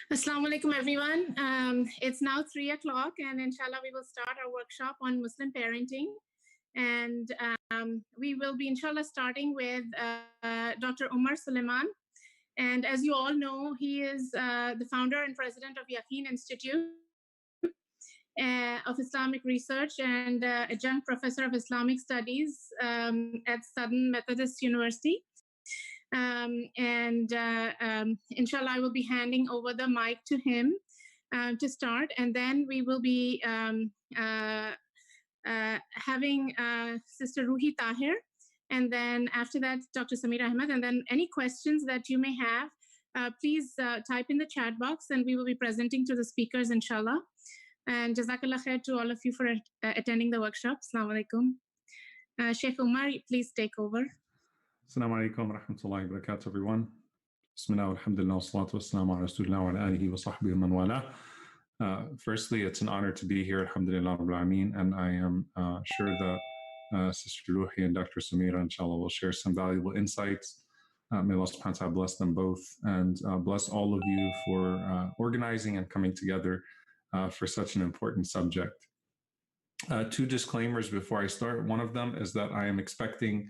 Assalamu alaikum, everyone. It's now 3 o'clock, and inshallah, we will start our workshop on Muslim parenting. And we will be, inshallah, starting with Dr. Omar Suleiman. And as you all know, he is the founder and president of Yaqeen Institute of Islamic Research and adjunct professor of Islamic Studies at Southern Methodist University. Inshallah, I will be handing over the mic to him to start, and then we will be having Sister Ruhi Tahir, and then after that, Dr. Samir Ahmed, and then any questions that you may have, please type in the chat box, and we will be presenting to the speakers, inshallah. And Jazakallah khair to all of you for attending the workshop. Assalamu alaikum. Sheikh Umar, please take over. Assalamu alaikum wa rahmatullahi wa barakatuh, everyone. Bismillah, alhamdulillah, wa salatu wa salamu ala rasulillah wa ala alihi wa sahbihi man wala. Firstly, it's an honor to be here, alhamdulillah, rabbil alameen, and I am sure that Sister Ruhi and Dr. Samira, inshallah, will share some valuable insights. May Allah subhanahu wa ta'ala bless them both, and bless all of you for organizing and coming together for such an important subject. Two disclaimers before I start. One of them is that I am expecting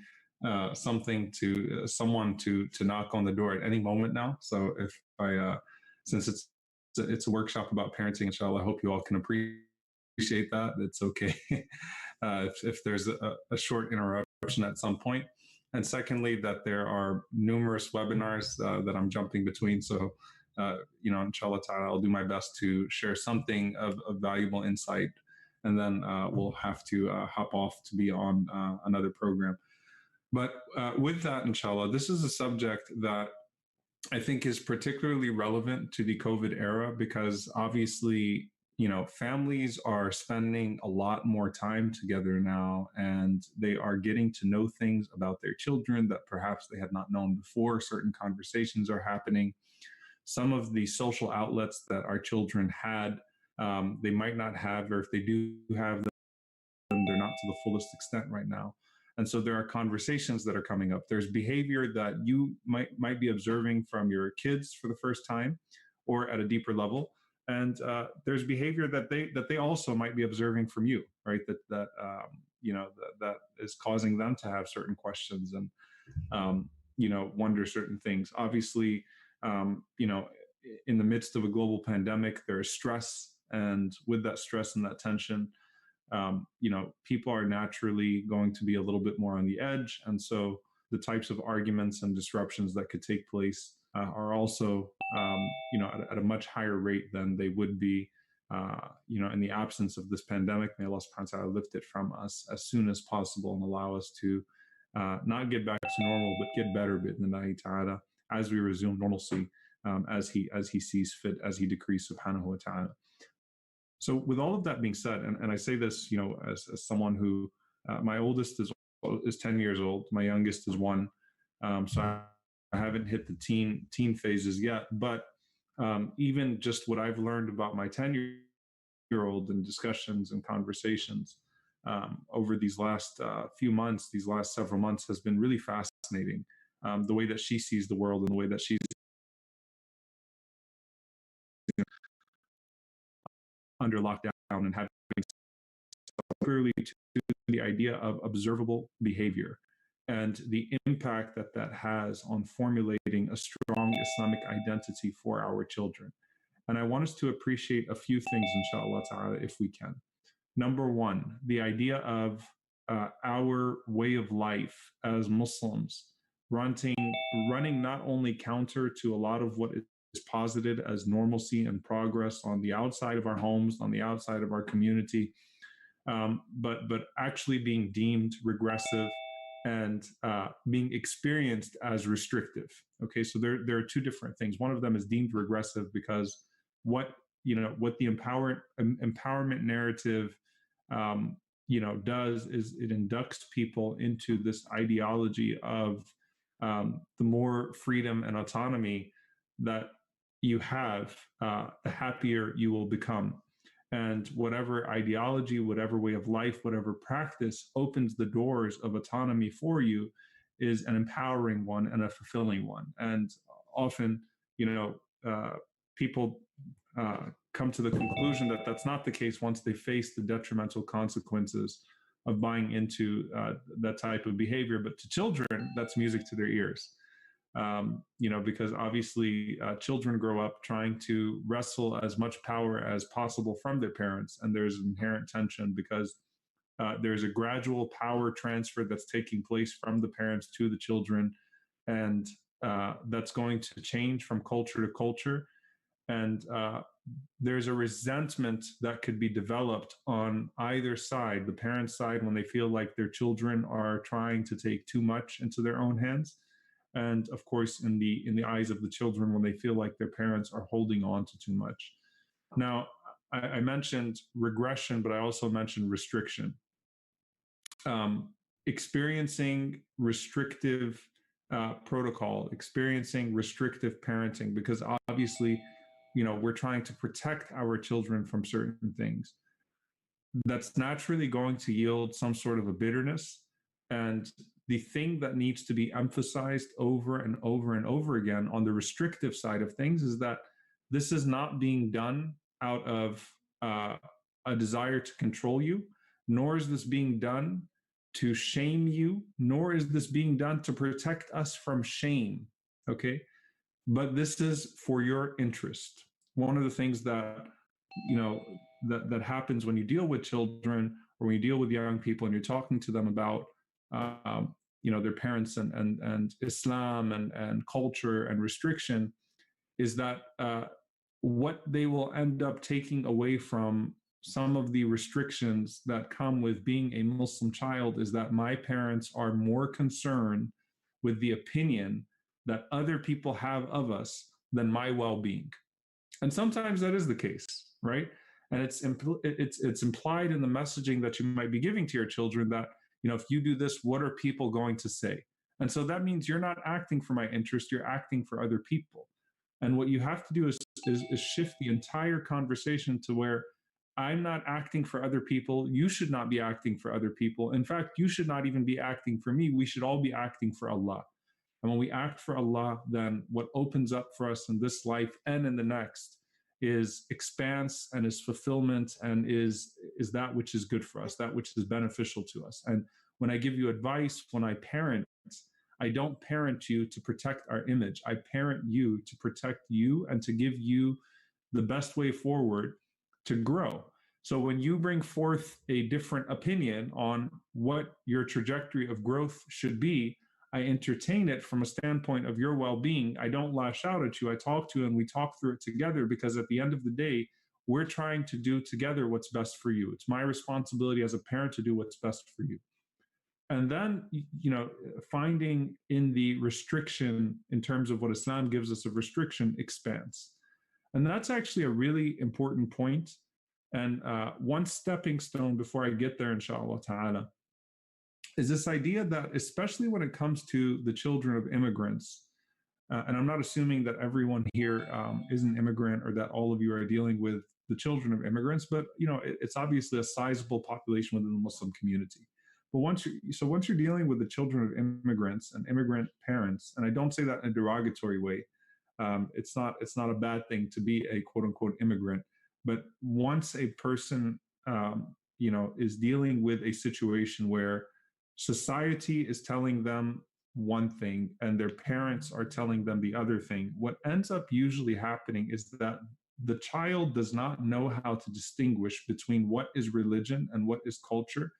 someone to knock on the door at any moment now. So if since it's a workshop about parenting, inshallah, I hope you all can appreciate that. It's okay if there's a short interruption at some point. And secondly, that there are numerous webinars that I'm jumping between. So, inshallah ta'ala, I'll do my best to share something of valuable insight, and then we'll have to hop off to be on another program. But with that, inshallah, this is a subject that I think is particularly relevant to the COVID era because obviously, families are spending a lot more time together now, and they are getting to know things about their children that perhaps they had not known before. Certain conversations are happening. Some of the social outlets that our children had, they might not have, or if they do have them, they're not to the fullest extent right now. And so there are conversations that are coming up. There's behavior that you might be observing from your kids for the first time or at a deeper level. And there's behavior that they also might be observing from you, right? That is causing them to have certain questions and, wonder certain things. Obviously, in the midst of a global pandemic, there is stress. And with that stress and that tension, people are naturally going to be a little bit more on the edge. And so the types of arguments and disruptions that could take place are also, at a much higher rate than they would be, in the absence of this pandemic. May Allah subhanahu wa ta'ala lift it from us as soon as possible and allow us to not get back to normal, but get better, bi'idhnillahi ta'ala, as we resume normalcy, as he sees fit, as he decrees, subhanahu wa ta'ala. So with all of that being said, and I say this, as someone who, my oldest is 10 years old, my youngest is 1. So I haven't hit the teen phases yet, but even just what I've learned about my 10-year-old in discussions and conversations over these last few months, these last several months has been really fascinating. The way that she sees the world and the way that she's under lockdown and having clearly to the idea of observable behavior and the impact that has on formulating a strong Islamic identity for our children. And I want us to appreciate a few things, inshallah ta'ala, if we can. Number one, the idea of our way of life as Muslims running not only counter to a lot of what is posited as normalcy and progress on the outside of our homes, on the outside of our community, but actually being deemed regressive and being experienced as restrictive. Okay, so there are two different things. One of them is deemed regressive because what the empowerment narrative does is it inducts people into this ideology of the more freedom and autonomy that you have, the happier you will become. And whatever ideology, whatever way of life, whatever practice opens the doors of autonomy for you is an empowering one and a fulfilling one. And often, people come to the conclusion that that's not the case once they face the detrimental consequences of buying into that type of behavior. But to children, that's music to their ears. Because obviously children grow up trying to wrestle as much power as possible from their parents, and there's inherent tension because there's a gradual power transfer that's taking place from the parents to the children, and that's going to change from culture to culture. And there's a resentment that could be developed on either side, the parents' side, when they feel like their children are trying to take too much into their own hands, and of course in the eyes of the children when they feel like their parents are holding on to too much. Now, I mentioned regression, but I also mentioned restriction. Experiencing restrictive protocol, experiencing restrictive parenting, because obviously, we're trying to protect our children from certain things. That's naturally going to yield some sort of a bitterness. And the thing that needs to be emphasized over and over and over again on the restrictive side of things is that this is not being done out of a desire to control you, nor is this being done to shame you, nor is this being done to protect us from shame, okay? But this is for your interest. One of the things that, that happens when you deal with children or when you deal with young people and you're talking to them about, their parents and Islam and culture and restriction, is that what they will end up taking away from some of the restrictions that come with being a Muslim child is that my parents are more concerned with the opinion that other people have of us than my well-being. And sometimes that is the case, right? And it's implied in the messaging that you might be giving to your children that, if you do this, what are people going to say? And so that means you're not acting for my interest, you're acting for other people. And what you have to do is shift the entire conversation to where I'm not acting for other people. You should not be acting for other people. In fact, you should not even be acting for me. We should all be acting for Allah. And when we act for Allah, then what opens up for us in this life and in the next is expanse and is fulfillment and is that which is good for us, that which is beneficial to us. And when I give you advice, when I parent, I don't parent you to protect our image. I parent you to protect you and to give you the best way forward to grow. So when you bring forth a different opinion on what your trajectory of growth should be, I entertain it from a standpoint of your well-being. I don't lash out at you. I talk to you and we talk through it together, because at the end of the day, we're trying to do together what's best for you. It's my responsibility as a parent to do what's best for you. And then, finding in the restriction in terms of what Islam gives us of restriction expanse. And that's actually a really important point. And one stepping stone before I get there, inshallah ta'ala, is this idea that, especially when it comes to the children of immigrants, and I'm not assuming that everyone here is an immigrant or that all of you are dealing with the children of immigrants, but it's obviously a sizable population within the Muslim community. But once you're dealing with the children of immigrants and immigrant parents, and I don't say that in a derogatory way, it's not a bad thing to be a quote unquote immigrant, but once a person is dealing with a situation where society is telling them one thing and their parents are telling them the other thing, what ends up usually happening is that the child does not know how to distinguish between what is religion and what is culture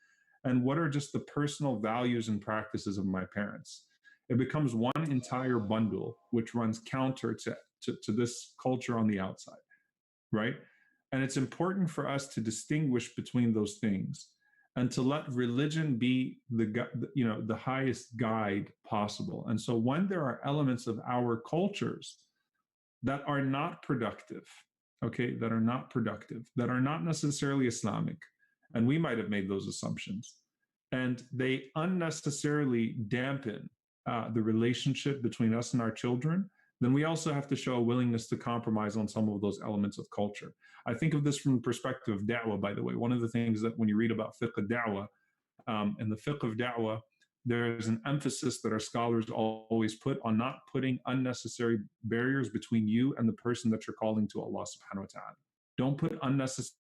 and what are just the personal values and practices of my parents. It becomes one entire bundle, which runs counter to this culture on the outside, right? And it's important for us to distinguish between those things and to let religion be the highest guide possible. And so when there are elements of our cultures that are not productive, that are not necessarily Islamic, and we might have made those assumptions, and they unnecessarily dampen the relationship between us and our children, then we also have to show a willingness to compromise on some of those elements of culture. I think of this from the perspective of da'wah, by the way. One of the things that when you read about fiqh al-da'wah, in the fiqh of da'wah, there's an emphasis that our scholars always put on not putting unnecessary barriers between you and the person that you're calling to Allah subhanahu wa ta'ala. Don't put unnecessary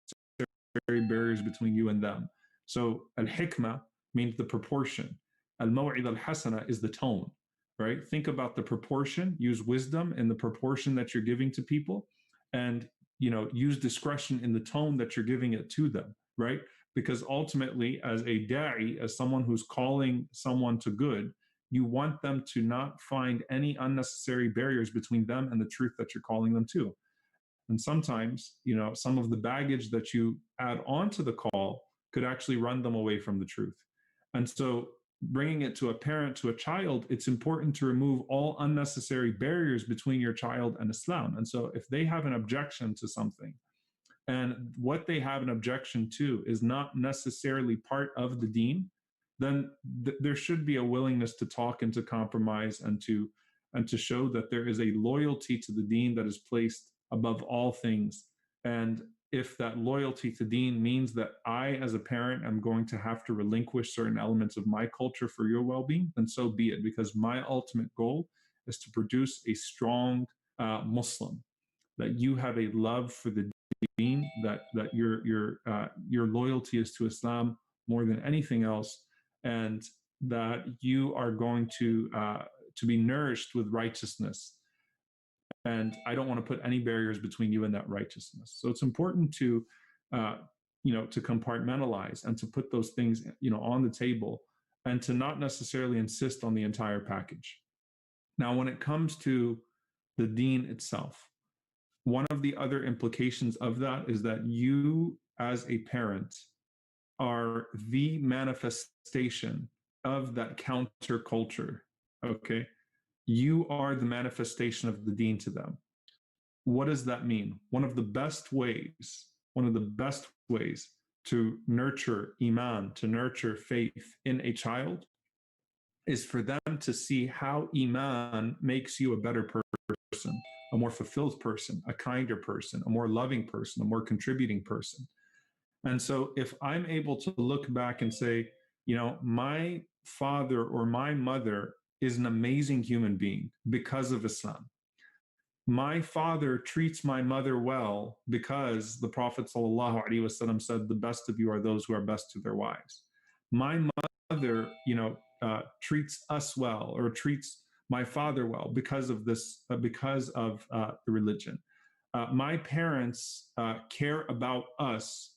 barriers between you and them. So al-hikmah means the proportion. Al-maw'id al-hasana is the tone, right? Think about the proportion, use wisdom in the proportion that you're giving to people, and use discretion in the tone that you're giving it to them, right? Because ultimately, as a da'i, as someone who's calling someone to good, you want them to not find any unnecessary barriers between them and the truth that you're calling them to. And sometimes, some of the baggage that you add onto the call could actually run them away from the truth. And so bringing it to a parent, to a child, it's important to remove all unnecessary barriers between your child and Islam. And so if they have an objection to something, and what they have an objection to is not necessarily part of the deen, then there should be a willingness to talk and to compromise and to show that there is a loyalty to the deen that is placed above all things. And if that loyalty to deen means that I, as a parent, am going to have to relinquish certain elements of my culture for your well-being, then so be it, because my ultimate goal is to produce a strong Muslim, that you have a love for the deen, that your loyalty is to Islam more than anything else, and that you are going to be nourished with righteousness. And I don't want to put any barriers between you and that righteousness. So it's important to to compartmentalize and to put those things on the table, and to not necessarily insist on the entire package. Now, when it comes to the deen itself, one of the other implications of that is that you, as a parent, are the manifestation of that counterculture. Okay? You are the manifestation of the deen to them. What does that mean? One of the best ways to nurture iman, to nurture faith in a child, is for them to see how iman makes you a better person, a more fulfilled person, a kinder person, a more loving person, a more contributing person. And so if I'm able to look back and say, my father or my mother is an amazing human being because of Islam. My father treats my mother well because the Prophet ﷺ said, the best of you are those who are best to their wives. My mother, treats us well, or treats my father well because of this, because of the religion. My parents care about us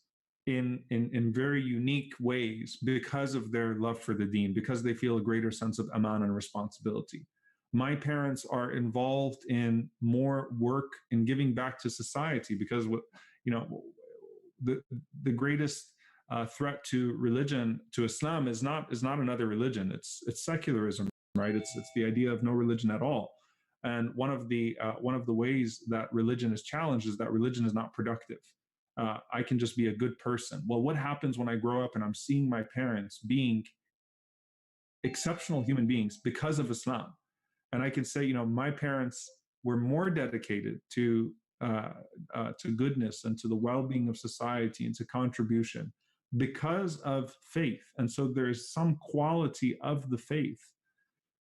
in very unique ways because of their love for the deen, because they feel a greater sense of aman and responsibility. My parents are involved in more work in giving back to society because, the greatest threat to religion, to Islam, is not another religion. It's secularism, right? It's the idea of no religion at all. And one of the ways that religion is challenged is that religion is not productive. I can just be a good person. Well, what happens when I grow up and I'm seeing my parents being exceptional human beings because of Islam? And I can say, my parents were more dedicated to goodness and to the well-being of society and to contribution because of faith. And so there is some quality of the faith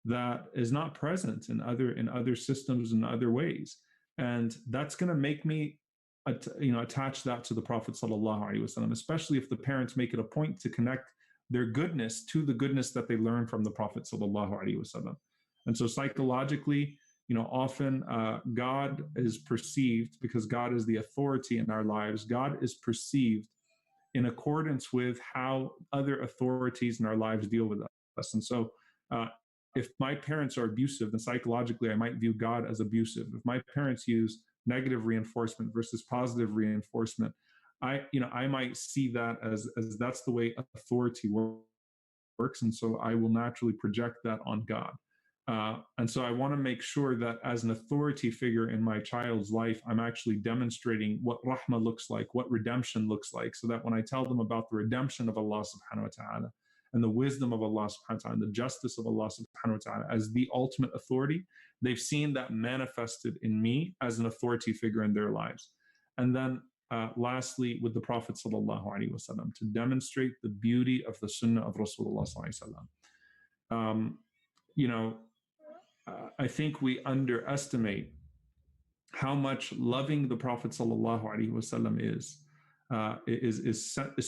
that is not present in other systems and other ways. And that's going to make me attach that to the Prophet ﷺ, especially if the parents make it a point to connect their goodness to the goodness that they learn from the Prophet ﷺ. And so psychologically, often God is perceived, because God is the authority in our lives, God is perceived in accordance with how other authorities in our lives deal with us. And so if my parents are abusive, then psychologically I might view God as abusive. If my parents use negative reinforcement versus positive reinforcement, I might see that as that's the way authority works, and so I will naturally project that on God. And so I want to make sure that as an authority figure in my child's life, I'm actually demonstrating what rahmah looks like, what redemption looks like, so that when I tell them about the redemption of Allah subhanahu wa ta'ala and the wisdom of Allah subhanahu wa ta'ala and the justice of Allah subhanahu wa ta'ala as the ultimate authority, they've seen that manifested in me as an authority figure in their lives. And then lastly, with the Prophet sallallahu alaihi wasallam, to demonstrate the beauty of the sunnah of Rasulullah sallallahu alaihi wasallam. You know, I think we underestimate how much loving the Prophet sallallahu alaihi wasallam is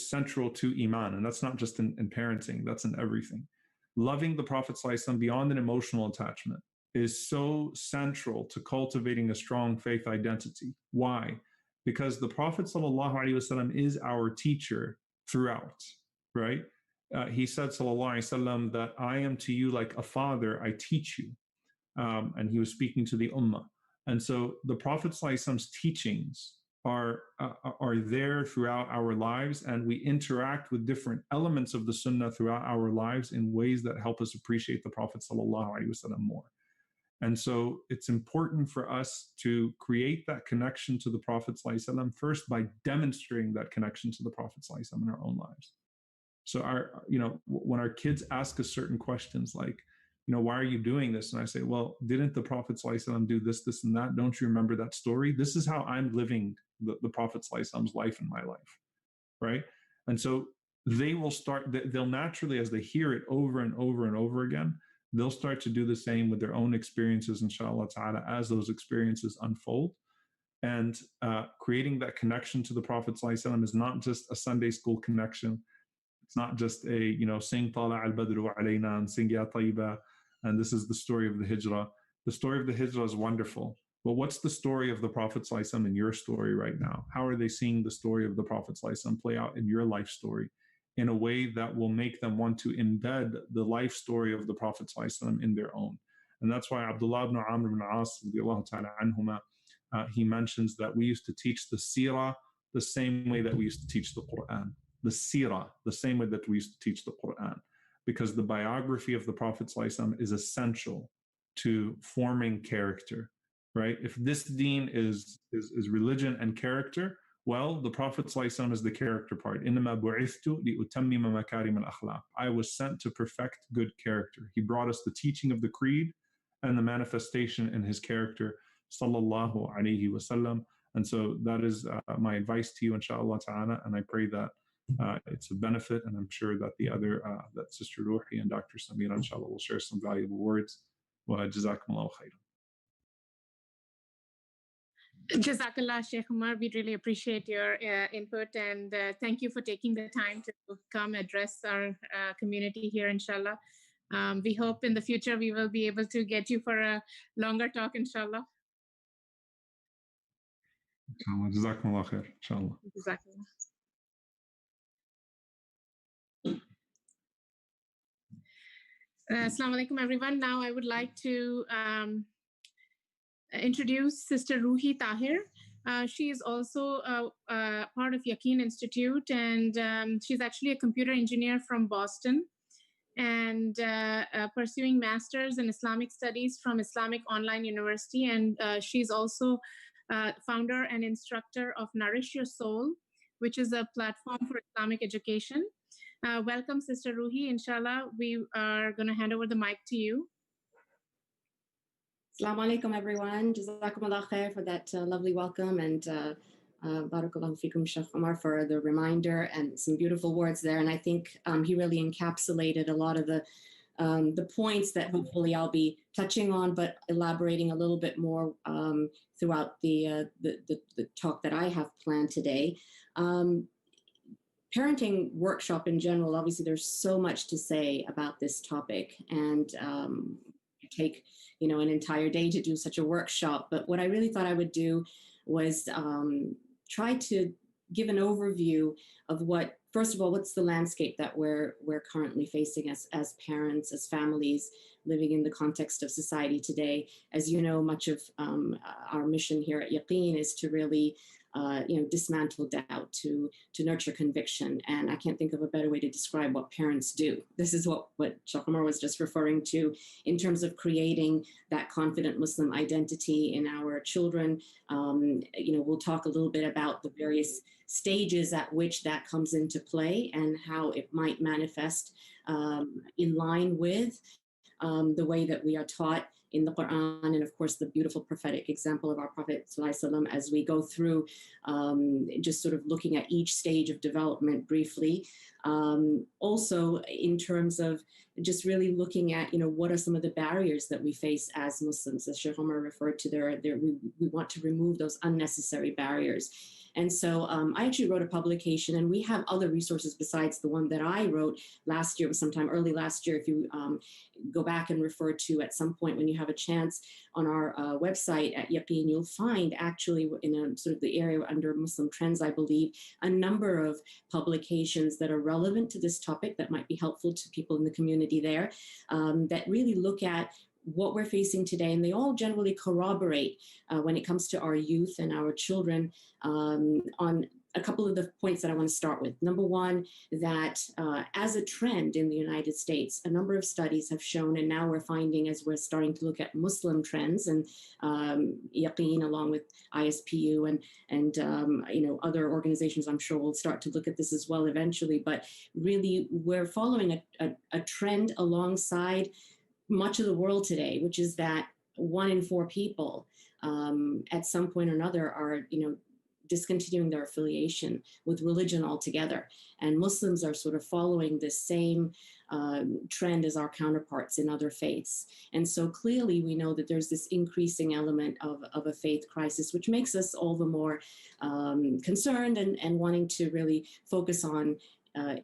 central to iman, and that's not just in parenting; that's in everything. Loving the Prophet sallallahu alaihi wasallam beyond an emotional attachment is so central to cultivating a strong faith identity. Why? Because the Prophet sallallahu alaihi wasallam is our teacher throughout, right? He said sallallahu alaihi wasallam that I am to you like a father, I teach you, and he was speaking to the ummah. And so the Prophet sallallahu alaihi wasallam's teachings are there throughout our lives, and we interact with different elements of the Sunnah throughout our lives in ways that help us appreciate the Prophet sallallahu alaihi wasallam more. And so it's important for us to create that connection to the Prophet ﷺ first by demonstrating that connection to the Prophet ﷺ in our own lives. So when our kids ask us certain questions like, why are you doing this? And I say, well, didn't the Prophet ﷺ do this, this, and that? Don't you remember that story? This is how I'm living the Prophet ﷺ's life in my life, right? And so they will they'll naturally, as they hear it over and over and over again, they'll start to do the same with their own experiences, inshallah ta'ala, as those experiences unfold. And creating that connection to the Prophet ﷺ is not just a Sunday school connection. It's not just a, sing Tala al-Badru alayna and sing Ya Tayyiba, and this is the story of the Hijrah. The story of the Hijrah is wonderful. But what's the story of the Prophet ﷺ in your story right now? How are they seeing the story of the Prophet ﷺ play out in your life story in a way that will make them want to embed the life story of the Prophet ﷺ in their own? And that's why Abdullah ibn Amr ibn As, he mentions that we used to teach the seerah the same way that we used to teach the Quran. The seerah, the same way that we used to teach the Quran. Because the biography of the Prophet ﷺ is essential to forming character, right? If this deen is religion and character, well, the Prophet ﷺ is the character part. إِنَّمَا بُعِثْتُ لِأُتَمِّمَ مَكَارِمَ الْأَخْلَاقِ. I was sent to perfect good character. He brought us the teaching of the creed and the manifestation in his character, sallallahu alayhi wasallam. And so that is my advice to you, inshallah ta'ala, and I pray that it's a benefit, and I'm sure that the other, that Sister Ruhi and Dr. Samira, inshallah, will share some valuable words. Wa jazakumullahu khairan. Jazakallah, Sheikh Umar. We really appreciate your input, and thank you for taking the time to come address our community here, inshallah. We hope in the future we will be able to get you for a longer talk, inshallah. Inshallah. Jazakumullah khair. Inshallah. Jazakallah. Assalamu alaikum, everyone. Now I would like to introduce Sister Ruhi Tahir. She is also part of Yaqeen Institute, and she's actually a computer engineer from Boston, and pursuing master's in Islamic studies from Islamic Online University. And she's also founder and instructor of Nourish Your Soul, which is a platform for Islamic education. Welcome, Sister Ruhi. Inshallah, we are going to hand over the mic to you. Assalamu alaikum, everyone. Jazakumullah khair for that lovely welcome, and barakallahu fikum, Sheikh Umar, for the reminder and some beautiful words there. And I think he really encapsulated a lot of the points that hopefully I'll be touching on, but elaborating a little bit more throughout the talk that I have planned today. Parenting workshop in general, obviously there's so much to say about this topic, and take an entire day to do such a workshop. But what I really thought I would do was try to give an overview of first of all, what's the landscape that we're currently facing as parents, as families living in the context of society today. As you know, much of our mission here at Yaqeen is to really dismantle doubt, to nurture conviction. And I can't think of a better way to describe what parents do. This is what Sheikh Umar was just referring to in terms of creating that confident Muslim identity in our children. We'll talk a little bit about the various stages at which that comes into play and how it might manifest in line with the way that we are taught in the Quran, and of course the beautiful prophetic example of our Prophet ﷺ as we go through just sort of looking at each stage of development briefly. Also in terms of just really looking at, what are some of the barriers that we face as Muslims, as Sheikh Omar referred to we want to remove those unnecessary barriers. And so I actually wrote a publication, and we have other resources besides the one that I wrote last year, sometime early last year. If you go back and refer to at some point when you have a chance on our website at Yaqeen, you'll find actually in a sort of the area under Muslim trends, I believe, a number of publications that are relevant to this topic that might be helpful to people in the community there, that really look at what we're facing today, and they all generally corroborate when it comes to our youth and our children on a couple of the points that I want to start with. Number one, that as a trend in the United States, a number of studies have shown, and now we're finding as we're starting to look at Muslim trends, and Yaqeen along with ISPU and other organizations, I'm sure will start to look at this as well eventually. But really, we're following a trend alongside much of the world today, which is that 1 in 4 people at some point or another are, discontinuing their affiliation with religion altogether. And Muslims are sort of following this same trend as our counterparts in other faiths. And so clearly we know that there's this increasing element of a faith crisis, which makes us all the more concerned and wanting to really focus on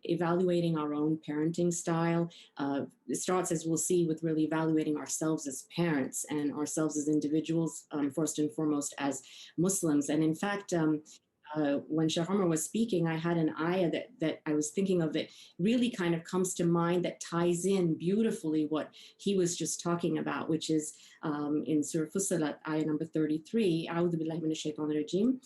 evaluating our own parenting style. It starts, as we'll see, with really evaluating ourselves as parents and ourselves as individuals, first and foremost as Muslims. And in fact, when Sheikh Omar was speaking, I had an ayah that I was thinking of that really kind of comes to mind that ties in beautifully what he was just talking about, which is in Surah Fussilat, ayah number 33, A'udhu billahi minash shaitanir rajim.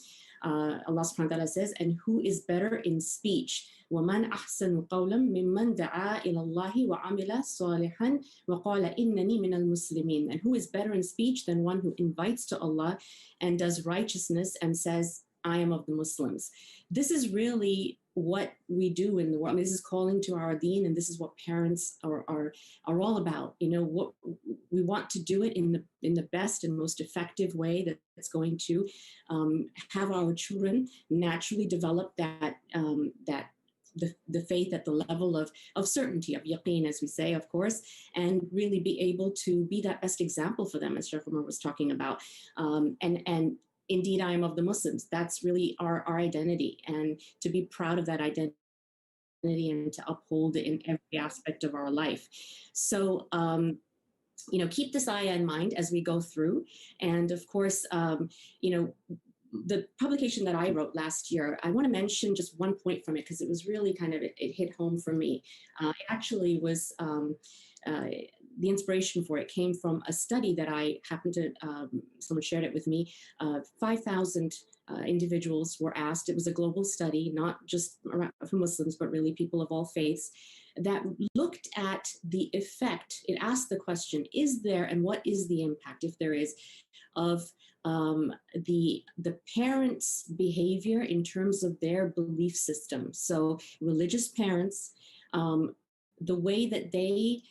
Allah subhanahu wa ta'ala says, and who is better in speech? وَمَنْ أَحْسَنُ قَوْلًا مِمَّنْ دَعَا إِلَى اللَّهِ وَعَمِلَ صَالِحًا وَقَالَ إِنَّنِي مِنَ الْمُسْلِمِينَ. And who is better in speech than one who invites to Allah and does righteousness and says, I am of the Muslims. This is really what we do in the world. I mean, this is calling to our deen, and this is what parents are all about. What we want to do it in the best and most effective way that's going to have our children naturally develop that the faith at the level of certainty, of yaqeen, as we say, of course, and really be able to be that best example for them, as Sheikh Omar was talking about. And indeed, I am of the Muslims. That's really our identity, and to be proud of that identity and to uphold it in every aspect of our life. So, keep this ayah in mind as we go through. And of course, the publication that I wrote last year, I want to mention just one point from it because it was really kind of, it hit home for me. It actually was, the inspiration for it came from a study that I happened to, someone shared it with me. 5,000 individuals were asked. It was a global study, not just for Muslims, but really people of all faiths, that looked at the effect. It asked the question, is there, and what is the impact, if there is, of the parents' behavior in terms of their belief system. So religious parents, the way that they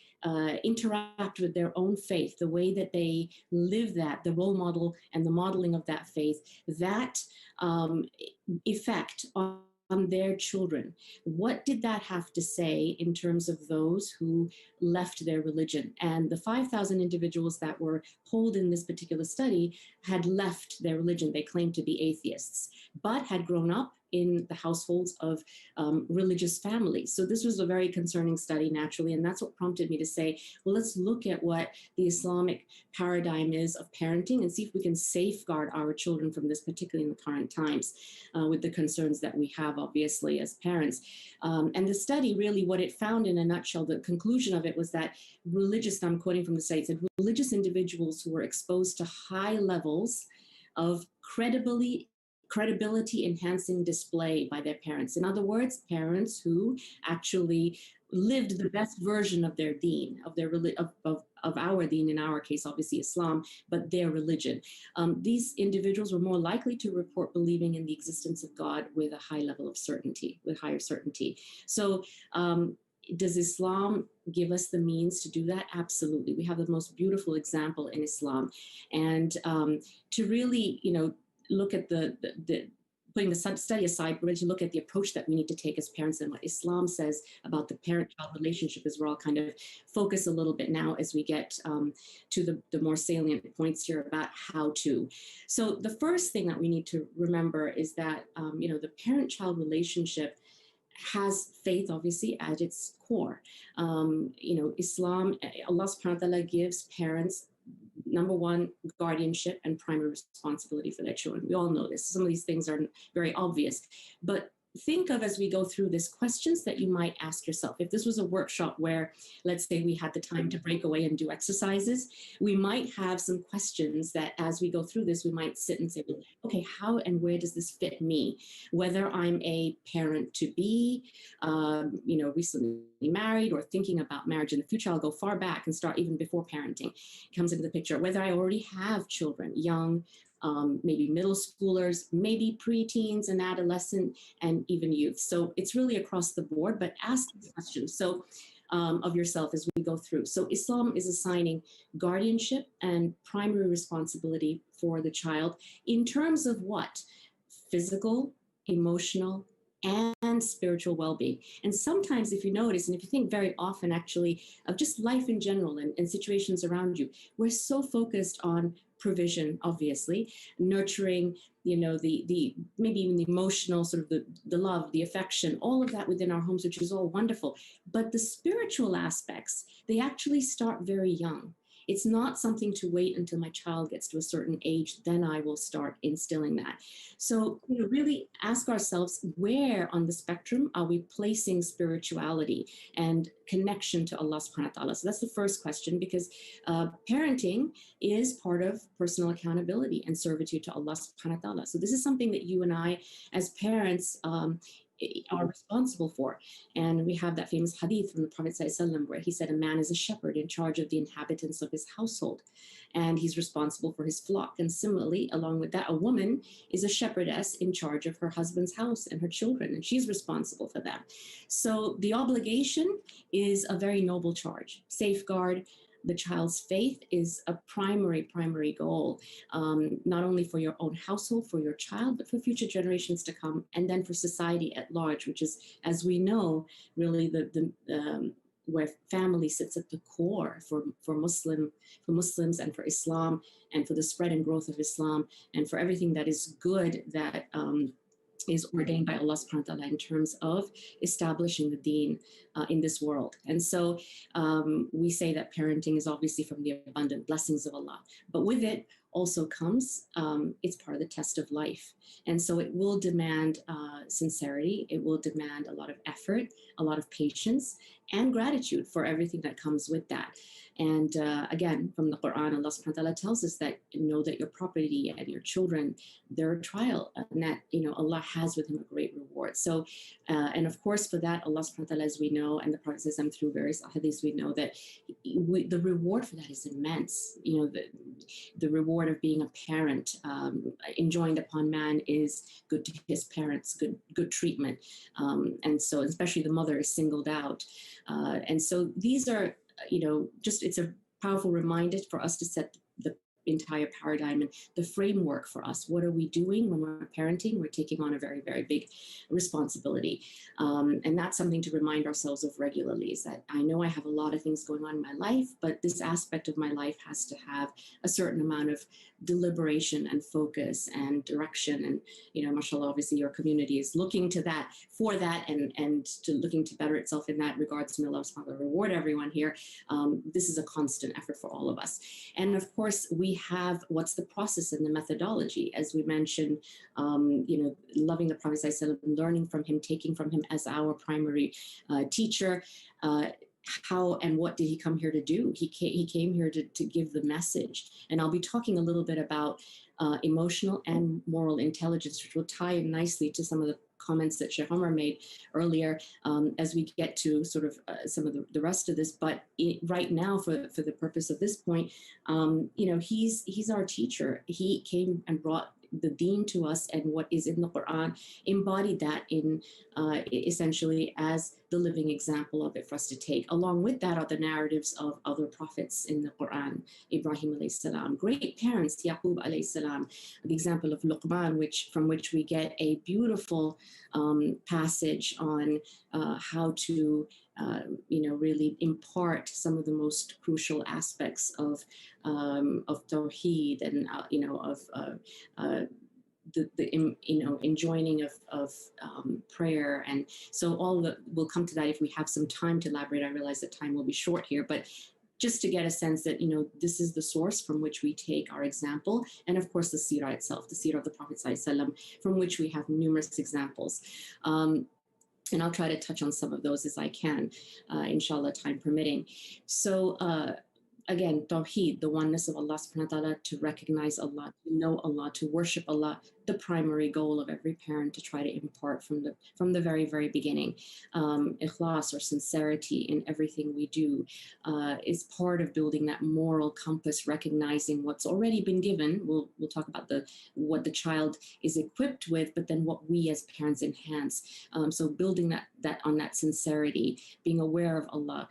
interact with their own faith, the way that they live that, the role model and the modeling of that faith, that effect on their children. What did that have to say in terms of those who left their religion? And the 5,000 individuals that were polled in this particular study had left their religion. They claimed to be atheists, but had grown up in the households of religious families. So this was a very concerning study, naturally, and that's what prompted me to say, well, let's look at what the Islamic paradigm is of parenting and see if we can safeguard our children from this, particularly in the current times, with the concerns that we have, obviously, as parents. And the study, really, what it found in a nutshell, the conclusion of it was that religious, I'm quoting from the study, it said religious individuals who were exposed to high levels of credibility enhancing display by their parents. In other words, parents who actually lived the best version of their deen, of their of our deen, in our case, obviously Islam, but their religion. These individuals were more likely to report believing in the existence of God with a high level of certainty, with higher certainty. So does Islam give us the means to do that? Absolutely. We have the most beautiful example in Islam. And to really, look at the putting the study aside, but to look at the approach that we need to take as parents and what Islam says about the parent-child relationship, as we're all kind of focus a little bit now as we get to the more salient points here about how to. So the first thing that we need to remember is that, the parent-child relationship has faith, obviously, at its core. Islam, Allah subhanahu wa ta'ala gives parents, number one, guardianship and primary responsibility for their children. We all know this. Some of these things are very obvious. But think of, as we go through this, questions that you might ask yourself. If this was a workshop where, let's say, we had the time to break away and do exercises, we might have some questions that as we go through this, we might sit and say, okay, how and where does this fit me? Whether I'm a parent to be, recently married or thinking about marriage in the future, I'll go far back and start even before parenting comes into the picture. Whether I already have children, young, maybe middle schoolers, maybe preteens and adolescent, and even youth. So it's really across the board, but ask questions of yourself as we go through. So Islam is assigning guardianship and primary responsibility for the child in terms of what? Physical, emotional, and spiritual well-being. And sometimes, if you notice, and if you think very often actually of just life in general and situations around you, we're so focused on provision, obviously, nurturing, the maybe even the emotional sort of the love, the affection, all of that within our homes, which is all wonderful. But the spiritual aspects, they actually start very young. It's not something to wait until my child gets to a certain age, then I will start instilling that. So, really ask ourselves, where on the spectrum are we placing spirituality and connection to Allah subhanahu wa ta'ala? So that's the first question, because parenting is part of personal accountability and servitude to Allah subhanahu wa ta'ala. So this is something that you and I as parents are responsible for. And we have that famous hadith from the Prophet ﷺ where he said, a man is a shepherd in charge of the inhabitants of his household, and he's responsible for his flock. And similarly, along with that, a woman is a shepherdess in charge of her husband's house and her children, and she's responsible for that. So the obligation is a very noble charge. Safeguard the child's faith is a primary goal, not only for your own household, for your child, but for future generations to come, and then for society at large, which is, as we know, really the where family sits at the core for Muslims and for Islam, and for the spread and growth of Islam, and for everything that is good that is ordained by Allah subhanahu wa ta'ala in terms of establishing the deen in this world. And so we say that parenting is obviously from the abundant blessings of Allah, but with it also comes, it's part of the test of life. And so it will demand sincerity, it will demand a lot of effort, a lot of patience, and gratitude for everything that comes with that. And again, from the Quran, Allah subhanahu wa ta'ala tells us that know that your property and your children, they're a trial, and that, Allah has with him a great reward. So, and of course, for that, Allah subhanahu wa ta'ala, as we know, and the Prophet says, through various hadiths, we know that the reward for that is immense. The reward of being a parent, enjoined upon man is good to his parents, good treatment. And so, especially the mother is singled out. And so these are, it's a powerful reminder for us to set the entire paradigm and the framework for us. What are we doing when we're parenting? We're taking on a very, very big responsibility. And that's something to remind ourselves of regularly, is that I know I have a lot of things going on in my life, but this aspect of my life has to have a certain amount of deliberation and focus and direction. And, mashallah, obviously your community is looking to that, for that, and to looking to better itself in that regards. May Allah subhanahu wa ta'ala reward everyone here. This is a constant effort for all of us. And of course, we have what's the process and the methodology, as we mentioned, loving the Prophet ﷺ, learning from him, taking from him as our primary teacher. How and what did he come here to do? He came here to give the message. And I'll be talking a little bit about emotional and moral intelligence, which will tie in nicely to some of the comments that Sheikh Omar made earlier, as we get to sort of some of the rest of this. But right now, for the purpose of this point, he's our teacher. He came and brought the deen to us and what is in the Quran, embody that in essentially as the living example of it for us to take. Along with that are the narratives of other prophets in the Quran. Ibrahim alayhi salam, great parents, Yaqub alayhi salam, the example of Luqman, from which we get a beautiful passage on how to really impart some of the most crucial aspects of Tawheed and the enjoining of prayer. And so we'll come to that if we have some time to elaborate. I realize that time will be short here, but just to get a sense that, this is the source from which we take our example. And of course, the seerah itself, the seerah of the Prophet ﷺ, from which we have numerous examples. And I'll try to touch on some of those as I can, inshallah, time permitting. So again, Tawheed, the oneness of Allah subhanahu wa ta'ala, to recognize Allah, to know Allah, to worship Allah, the primary goal of every parent to try to impart from the very, very beginning. Ikhlas, or sincerity in everything we do, is part of building that moral compass, recognizing what's already been given. We'll talk about what the child is equipped with, but then what we as parents enhance. So building that on that sincerity, being aware of Allah,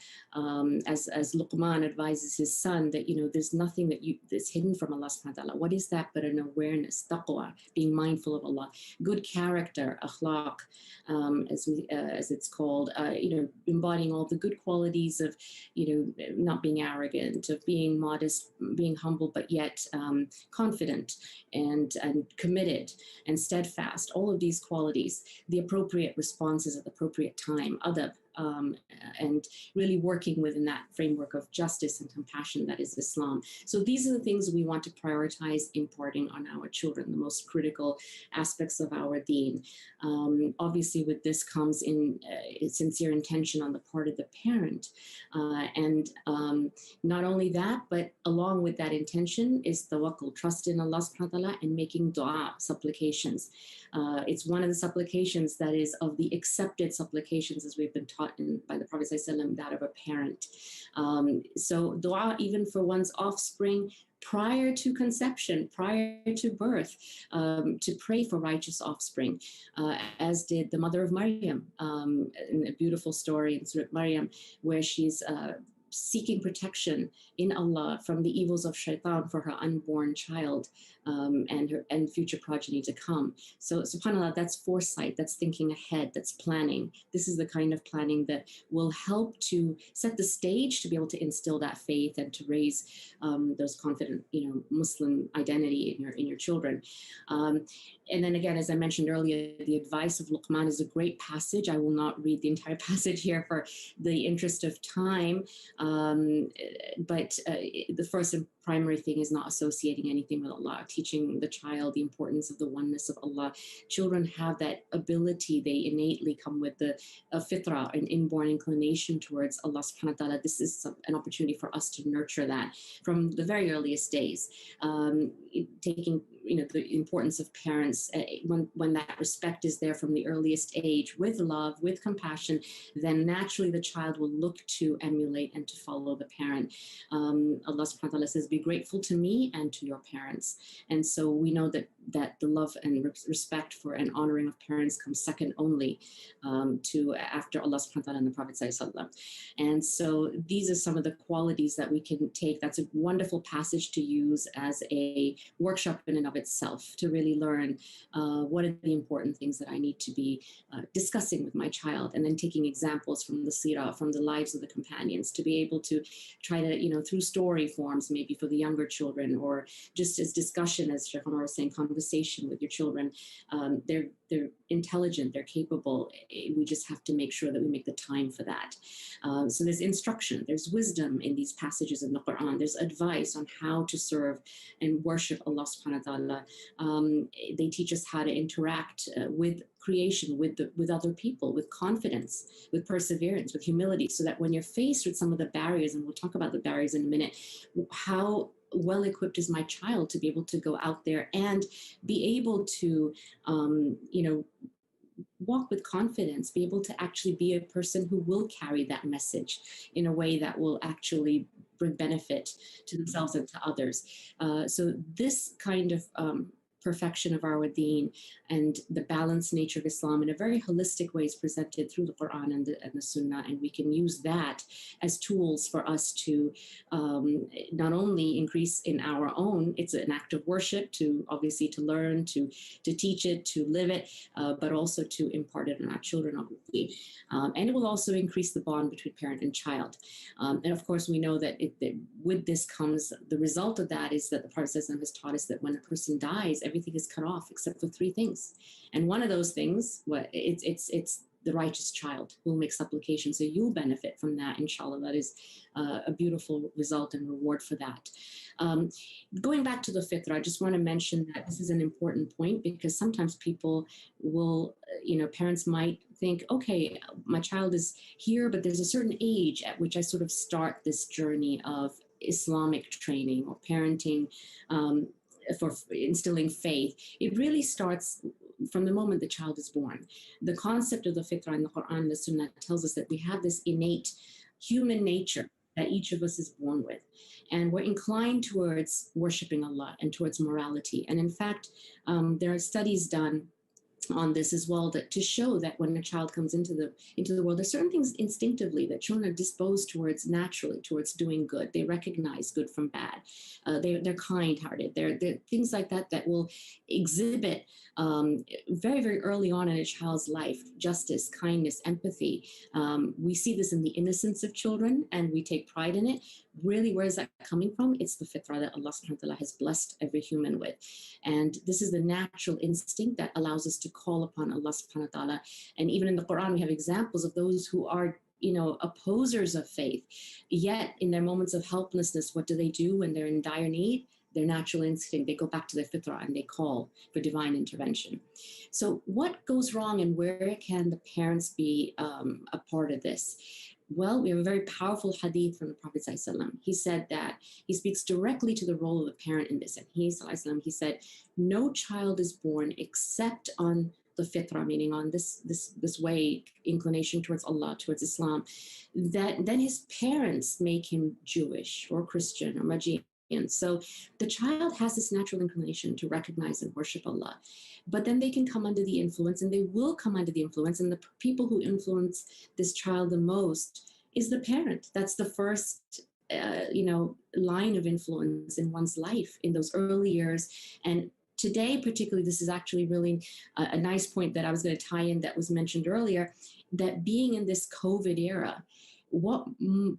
as Luqman advises his son that there's nothing that's hidden from Allah subhanahu wa ta'ala. What is that but an awareness, taqwa, being mindful of Allah, good character, akhlaq, as it's called, embodying all the good qualities of not being arrogant, of being modest, being humble, but yet confident and committed and steadfast. All of these qualities, the appropriate responses at the appropriate time, adab, and really working within that framework of justice and compassion that is Islam. So these are the things we want to prioritize imparting on our children, the most critical aspects of our deen. Obviously, with this comes in sincere intention on the part of the parent. And not only that, but along with that intention is tawakkul, trust in Allah subhanahu wa ta'ala, and making dua, supplications. It's one of the supplications that is of the accepted supplications, as we've been taught by the Prophet ﷺ, that of a parent. So dua even for one's offspring prior to conception, prior to birth, to pray for righteous offspring, as did the mother of Maryam, in a beautiful story in Surah Maryam, where she's seeking protection in Allah from the evils of shaitan for her unborn child, and future progeny to come. So subhanAllah, that's foresight, that's thinking ahead, that's planning. This is the kind of planning that will help to set the stage to be able to instill that faith and to raise those confident, Muslim identity in your children. And then again, as I mentioned earlier, the advice of Luqman is a great passage. I will not read the entire passage here for the interest of time, but the first and primary thing is not associating anything with Allah, teaching the child the importance of the oneness of Allah. Children have that ability. They innately come with the fitrah, an inborn inclination towards Allah subhanahu wa ta'ala. This is an opportunity for us to nurture that from the very earliest days, taking the importance of parents, when that respect is there from the earliest age, with love, with compassion, then naturally the child will look to emulate and to follow the parent. Allah subhanahu wa ta'ala says, be grateful to me and to your parents. And so we know that the love and respect for and honoring of parents comes second only to after Allah subhanahu wa ta'ala and the Prophet sallallahu alaihi wasallam. And so these are some of the qualities that we can take. That's a wonderful passage to use as a workshop in and of itself, to really learn what are the important things that I need to be discussing with my child, and then taking examples from the seerah, from the lives of the companions, to be able to try to, through story forms, maybe for the younger children, or just as discussion, as Sheikh Omar was saying, conversation with your children. They're intelligent, they're capable. We just have to make sure that we make the time for that. So there's instruction, there's wisdom in these passages in the Quran. There's advice on how to serve and worship Allah subhanahu wa ta'ala. They teach us how to interact with creation, with other people, with confidence, with perseverance, with humility, so that when you're faced with some of the barriers, and we'll talk about the barriers in a minute, how well equipped is my child to be able to go out there and be able to, walk with confidence, be able to actually be a person who will carry that message in a way that will actually bring benefit to themselves and to others. So this kind of perfection of our deen and the balanced nature of Islam in a very holistic way is presented through the Quran and the Sunnah. And we can use that as tools for us to not only increase in our own, it's an act of worship to obviously to learn, to teach it, to live it, but also to impart it on our children, obviously. And it will also increase the bond between parent and child. And of course, we know that with this comes, the result of that is that the Prophet has taught us that when a person dies, everything is cut off except for three things. And one of those things, it's the righteous child who will make supplication. So you'll benefit from that, inshallah. That is a beautiful result and reward for that. Going back to the fitrah, I just want to mention that this is an important point because sometimes people will, parents might think, okay, my child is here, but there's a certain age at which I sort of start this journey of Islamic training or parenting for instilling faith. It really starts from the moment the child is born. The concept of the fitrah in the Quran and the Sunnah tells us that we have this innate human nature that each of us is born with. And we're inclined towards worshiping Allah and towards morality. And in fact, there are studies done on this as well, that to show that when a child comes into the world, there's certain things instinctively that children are disposed towards naturally, towards doing good. They recognize good from bad. They're kind-hearted. They're things like that that will exhibit very, very early on in a child's life, justice, kindness, empathy. We see this in the innocence of children and we take pride in it. Really, where is that coming from? It's the fitrah that Allah subhanahu wa ta'ala has blessed every human with. And this is the natural instinct that allows us to call upon Allah subhanahu wa ta'ala. And even in the Quran, we have examples of those who are, opposers of faith. Yet in their moments of helplessness, what do they do when they're in dire need? Their natural instinct, they go back to their fitrah and they call for divine intervention. So what goes wrong and where can the parents be a part of this? Well, we have a very powerful hadith from the Prophet ﷺ. He said that he speaks directly to the role of the parent in this. And he said, no child is born except on the fitrah, meaning on this way, inclination towards Allah, towards Islam, that then his parents make him Jewish or Christian or Majid. And so the child has this natural inclination to recognize and worship Allah. But then they can come under the influence, and they will come under the influence. And the people who influence this child the most is the parent. That's the first, line of influence in one's life in those early years. And today, particularly, this is actually really a nice point that I was going to tie in that was mentioned earlier, that being in this COVID era, what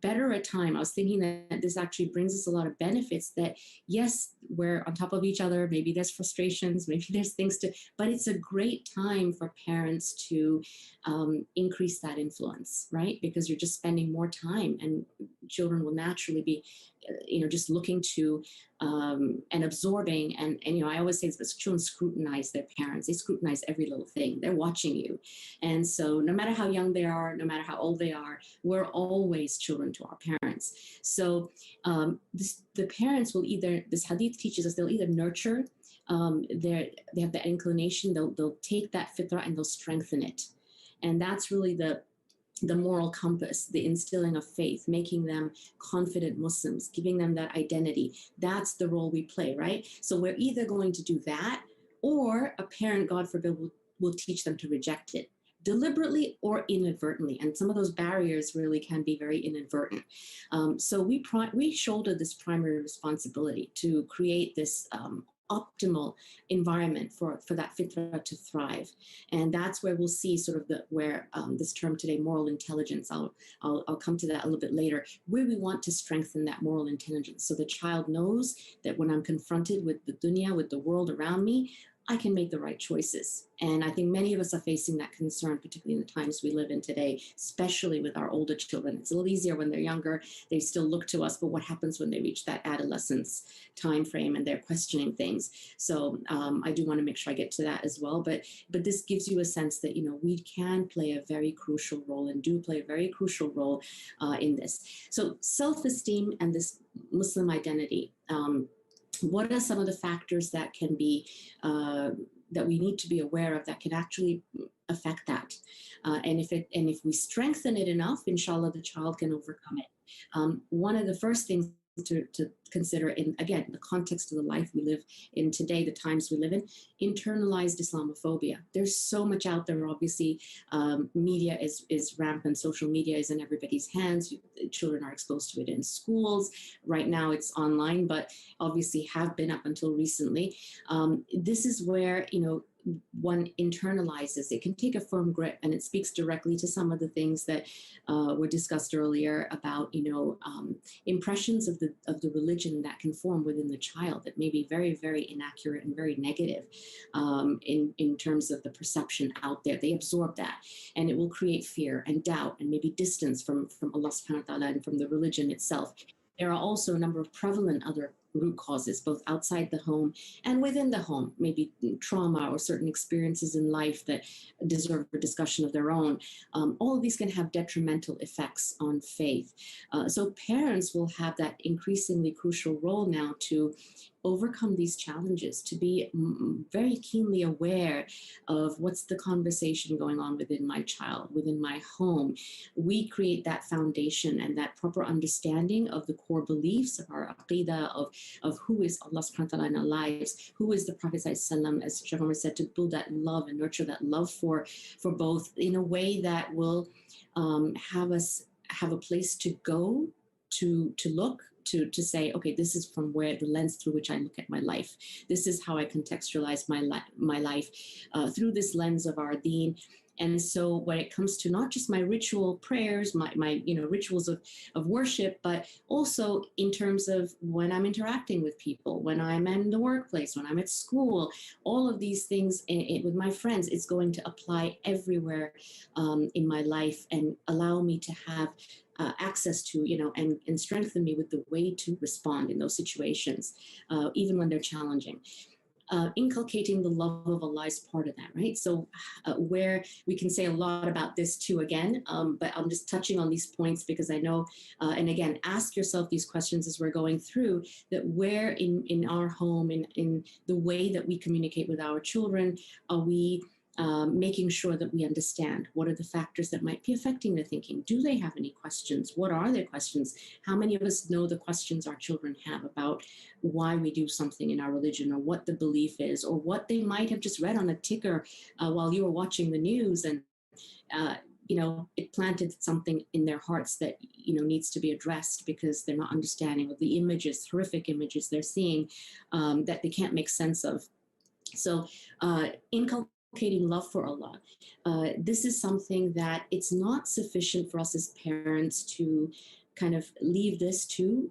better a time. I was thinking that this actually brings us a lot of benefits, that yes, we're on top of each other. Maybe there's frustrations, maybe there's things but it's a great time for parents to increase that influence, right? Because you're just spending more time and children will naturally be, just looking to and absorbing. And I always say this, children scrutinize their parents. They scrutinize every little thing. They're watching you. And so no matter how young they are, no matter how old they are, we're always children to our parents. So the parents will this hadith teaches us, they'll either nurture, they have the inclination, they'll take that fitrah and they'll strengthen it. And that's really the moral compass, the instilling of faith, making them confident Muslims, giving them that identity. That's the role we play, right? So we're either going to do that, or a parent, God forbid, will teach them to reject it, deliberately or inadvertently. And some of those barriers really can be very inadvertent. So we shoulder this primary responsibility to create this optimal environment for that fitrah to thrive. And that's where we'll see sort of where this term today, moral intelligence, I'll come to that a little bit later, where we want to strengthen that moral intelligence. So the child knows that when I'm confronted with the dunya, with the world around me, I can make the right choices. And I think many of us are facing that concern, particularly in the times we live in today, especially with our older children. It's a little easier when they're younger. They still look to us, but what happens when they reach that adolescence time frame and they're questioning things? So I do want to make sure I get to that as well. But this gives you a sense that, we can play a very crucial role and do play a very crucial role in this. So self-esteem and this Muslim identity. What are some of the factors that can be, that we need to be aware of that can actually affect that? And if we strengthen it enough, inshallah, the child can overcome it. One of the first things to consider in, again, the context of the life we live in today, the times we live in. Internalized Islamophobia. There's so much out there, obviously. Media is rampant. Social media is in everybody's hands. Children are exposed to it in schools. Right now it's online, but obviously have been up until recently. This is where, one internalizes. It can take a firm grip, and it speaks directly to some of the things that were discussed earlier about, impressions of the religion that can form within the child that may be very, very inaccurate and very negative in terms of the perception out there. They absorb that, and it will create fear and doubt and maybe distance from Allah subhanahu wa ta'ala and from the religion itself. There are also a number of prevalent other root causes, both outside the home and within the home, maybe trauma or certain experiences in life that deserve a discussion of their own. All of these can have detrimental effects on faith. So parents will have that increasingly crucial role now to overcome these challenges, to be very keenly aware of what's the conversation going on within my child, within my home. We create that foundation and that proper understanding of the core beliefs of our aqidah, of who is Allah subhanahu wa ta'ala in our lives, who is the Prophet sallallahu, as Sheikh Omar said, to build that love and nurture that love for both in a way that will have us have a place to go to look, to say, okay, this is from where the lens through which I look at my life. This is how I contextualize my life through this lens of our deen. And so when it comes to not just my ritual prayers, my rituals of worship, but also in terms of when I'm interacting with people, when I'm in the workplace, when I'm at school, all of these things with my friends, it's going to apply everywhere in my life and allow me to have access to, and strengthen me with the way to respond in those situations, even when they're challenging. Inculcating the love of Allah is part of that, right? So where we can say a lot about this too again, but I'm just touching on these points because I know, and again, ask yourself these questions as we're going through, that where in our home, in the way that we communicate with our children, are we making sure that we understand what are the factors that might be affecting their thinking. Do they have any questions? What are their questions? How many of us know the questions our children have about why we do something in our religion, or what the belief is, or what they might have just read on a ticker while you were watching the news, and it planted something in their hearts that needs to be addressed because they're not understanding of the images, horrific images they're seeing that they can't make sense of. So inculcating love for Allah. This is something that it's not sufficient for us as parents to kind of leave this to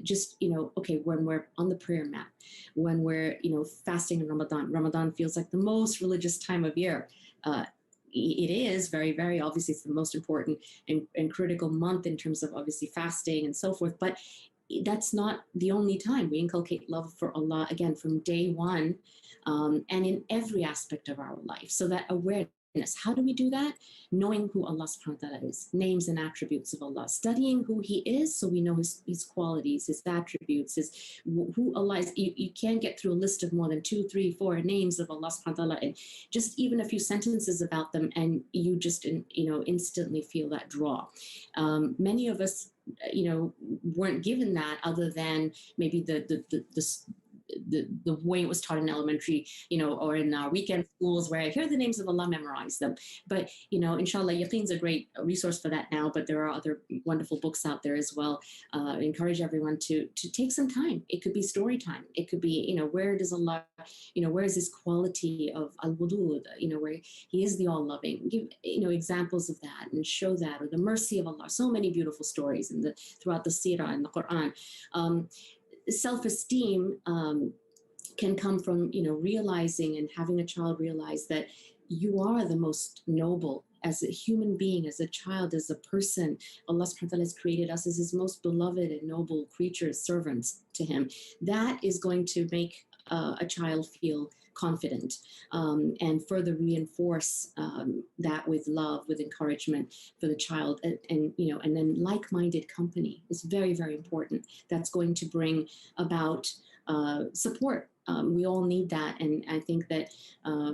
just, okay, when we're on the prayer mat, when we're, fasting in Ramadan. Ramadan feels like the most religious time of year. It is very, very obviously it's the most important and critical month in terms of obviously fasting and so forth. But that's not the only time. We inculcate love for Allah, again, from day one, and in every aspect of our life. So that awareness, how do we do that? Knowing who Allah subhanahu wa ta'ala is, names and attributes of Allah, studying who He is so we know His qualities, His attributes, who Allah is. You can't get through a list of more than 2, 3, 4 names of Allah subhanahu wa ta'ala and just even a few sentences about them, and you just instantly feel that draw. Many of us weren't given that, other than maybe the way it was taught in elementary, or in our weekend schools where I hear the names of Allah, memorize them. But, inshallah, Yaqeen's a great resource for that now, but there are other wonderful books out there as well. I encourage everyone to take some time. It could be story time. It could be, where does Allah, where is this quality of al-wudud, where He is the all-loving. Give, examples of that and show that, or the mercy of Allah. So many beautiful stories throughout the seerah and the Quran. Self-esteem can come from, realizing and having a child realize that you are the most noble as a human being, as a child, as a person. Allah subhanahu wa ta'ala has created us as His most beloved and noble creatures, servants to Him. That is going to make a child feel confident and further reinforce that with love, with encouragement for the child, and then like-minded company is very, very important. That's going to bring about support we all need that. And I think that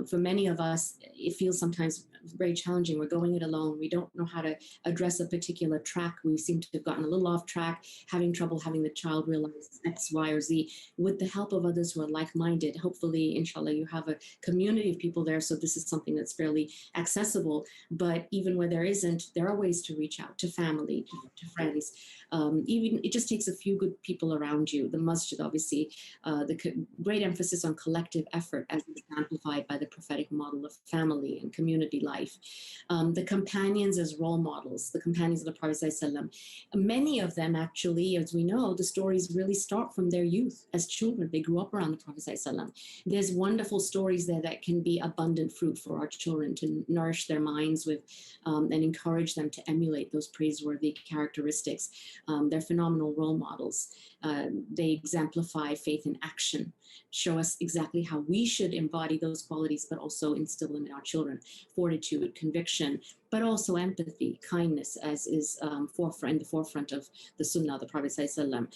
for many of us, it feels sometimes very challenging. We're going it alone. We don't know how to address a particular track. We seem to have gotten a little off track, having trouble having the child realize X, Y, or Z. With the help of others who are like-minded, hopefully, inshallah, you have a community of people there. So this is something that's fairly accessible. But even where there isn't, there are ways to reach out to family, to friends. Even it just takes a few good people around you. The masjid, obviously, great emphasis on collective effort as exemplified by the prophetic model of family and community life. The companions as role models, the companions of the Prophet ﷺ. Many of them actually, as we know, the stories really start from their youth as children. They grew up around the Prophet ﷺ. There's wonderful stories there that can be abundant fruit for our children to nourish their minds with and encourage them to emulate those praiseworthy characteristics. They're phenomenal role models. They exemplify faith in action, show us exactly how we should embody those qualities, but also instill them in our children. Fortitude, conviction, but also empathy, kindness, as is in the forefront of the Sunnah, the Prophet ﷺ.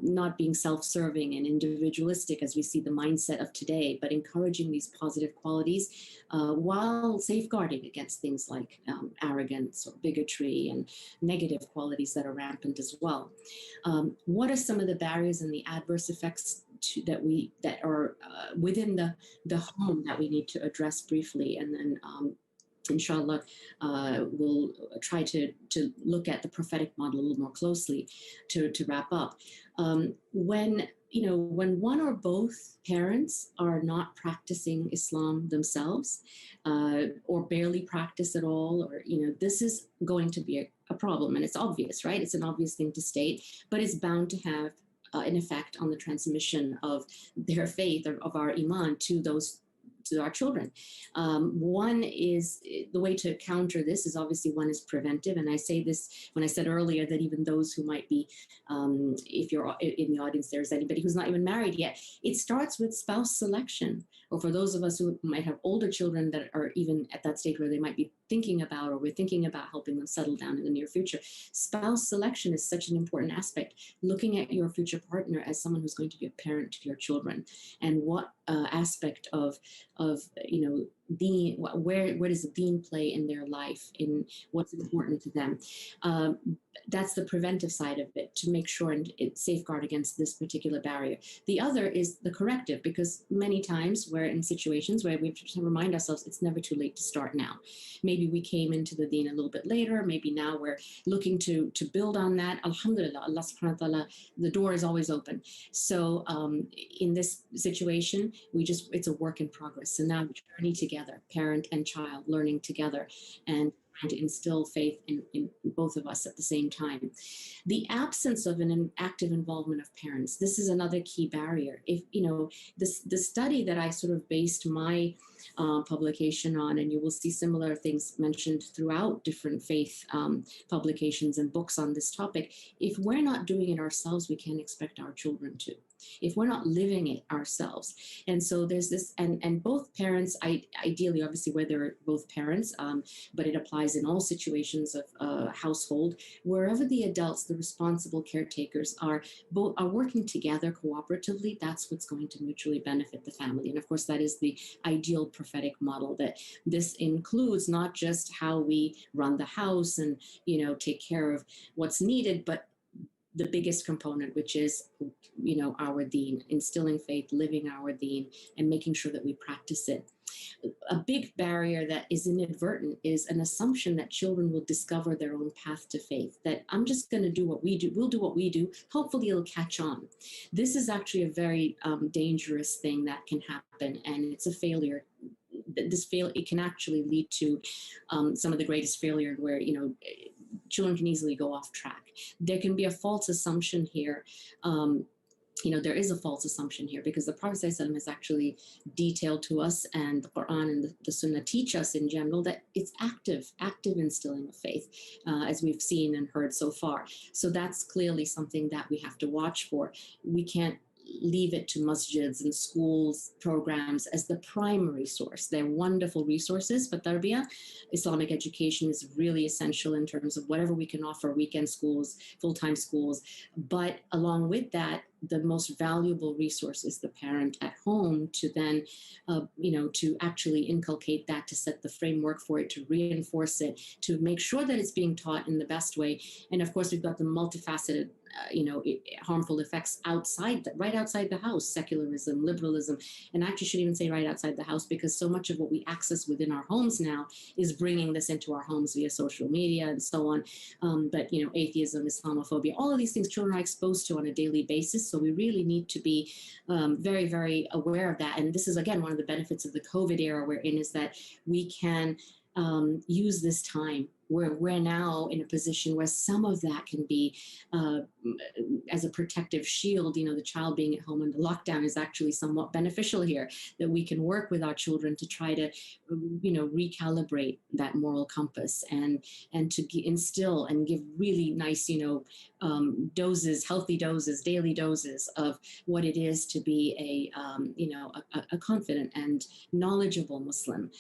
Not being self-serving and individualistic as we see the mindset of today, but encouraging these positive qualities while safeguarding against things like arrogance or bigotry and negative qualities that are rampant as well. What are some of the barriers and the adverse effects that are within the home that we need to address briefly, and then inshallah we'll try to look at the prophetic model a little more closely to wrap up. When one or both parents are not practicing Islam themselves, or barely practice at all, or this is going to be a problem, and it's obvious, right? It's an obvious thing to state, but it's bound to have an effect on the transmission of their faith, of our iman to our children. One is the way to counter this is obviously one is preventive. And I say this when I said earlier that even those who might be, if you're in the audience, there's anybody who's not even married yet, it starts with spouse selection. Or for those of us who might have older children that are even at that stage where they might be thinking about, or we're thinking about helping them settle down in the near future. Spouse selection is such an important aspect. Looking at your future partner as someone who's going to be a parent to your children, and what aspect of deen, where does the deen play in their life, in what's important to them. That's the preventive side of it, to make sure and safeguard against this particular barrier. The other is the corrective, because many times we're in situations where we have to remind ourselves it's never too late to start now. Maybe we came into the deen a little bit later, maybe now we're looking to build on that. Alhamdulillah, Allah subhanahu wa ta'ala, the door is always open. So in this situation, it's a work in progress. So now we journey together, parent and child, learning together and trying to instill faith in both of us at the same time. The absence of an active involvement of parents, this is another key barrier. If, the study that I sort of based my publication on, and you will see similar things mentioned throughout different faith publications and books on this topic, if we're not doing it ourselves, we can't expect our children to. If we're not living it ourselves. And so there's this, and both parents, ideally, obviously, where they're both parents, but it applies in all situations of a household, wherever the adults, the responsible caretakers are working together cooperatively, that's what's going to mutually benefit the family. And of course, that is the ideal prophetic model, that this includes not just how we run the house and, take care of what's needed, but the biggest component, which is, our deen, instilling faith, living our deen, and making sure that we practice it. A big barrier that is inadvertent is an assumption that children will discover their own path to faith, that I'm just going to do what we do. We'll do what we do. Hopefully it'll catch on. This is actually a very dangerous thing that can happen, and it's a failure. It can actually lead to some of the greatest failure where, children can easily go off track. There can be a false assumption here. There is a false assumption here, because the Prophet ﷺ has actually detailed to us, and the Quran and the Sunnah teach us in general, that it's active instilling of faith, as we've seen and heard so far. So that's clearly something that we have to watch for. We can't leave it to masjids and schools programs as the primary source. They're wonderful resources, but tarbiyah, Islamic education, is really essential in terms of whatever we can offer, weekend schools, full-time schools. But along with that, the most valuable resource is the parent at home to then, to actually inculcate that, to set the framework for it, to reinforce it, to make sure that it's being taught in the best way. And of course, we've got the multifaceted, harmful effects right outside the house, secularism, liberalism, and I actually should even say right outside the house, because so much of what we access within our homes now is bringing this into our homes via social media and so on. But, atheism, Islamophobia, all of these things children are exposed to on a daily basis. So we really need to be very, very aware of that. And this is, again, one of the benefits of the COVID era we're in, is that we can use this time where we're now in a position where some of that can be as a protective shield. The child being at home under lockdown is actually somewhat beneficial here, that we can work with our children to try to, recalibrate that moral compass and to instill and give really nice, doses, healthy doses, daily doses of what it is to be a confident and knowledgeable Muslim.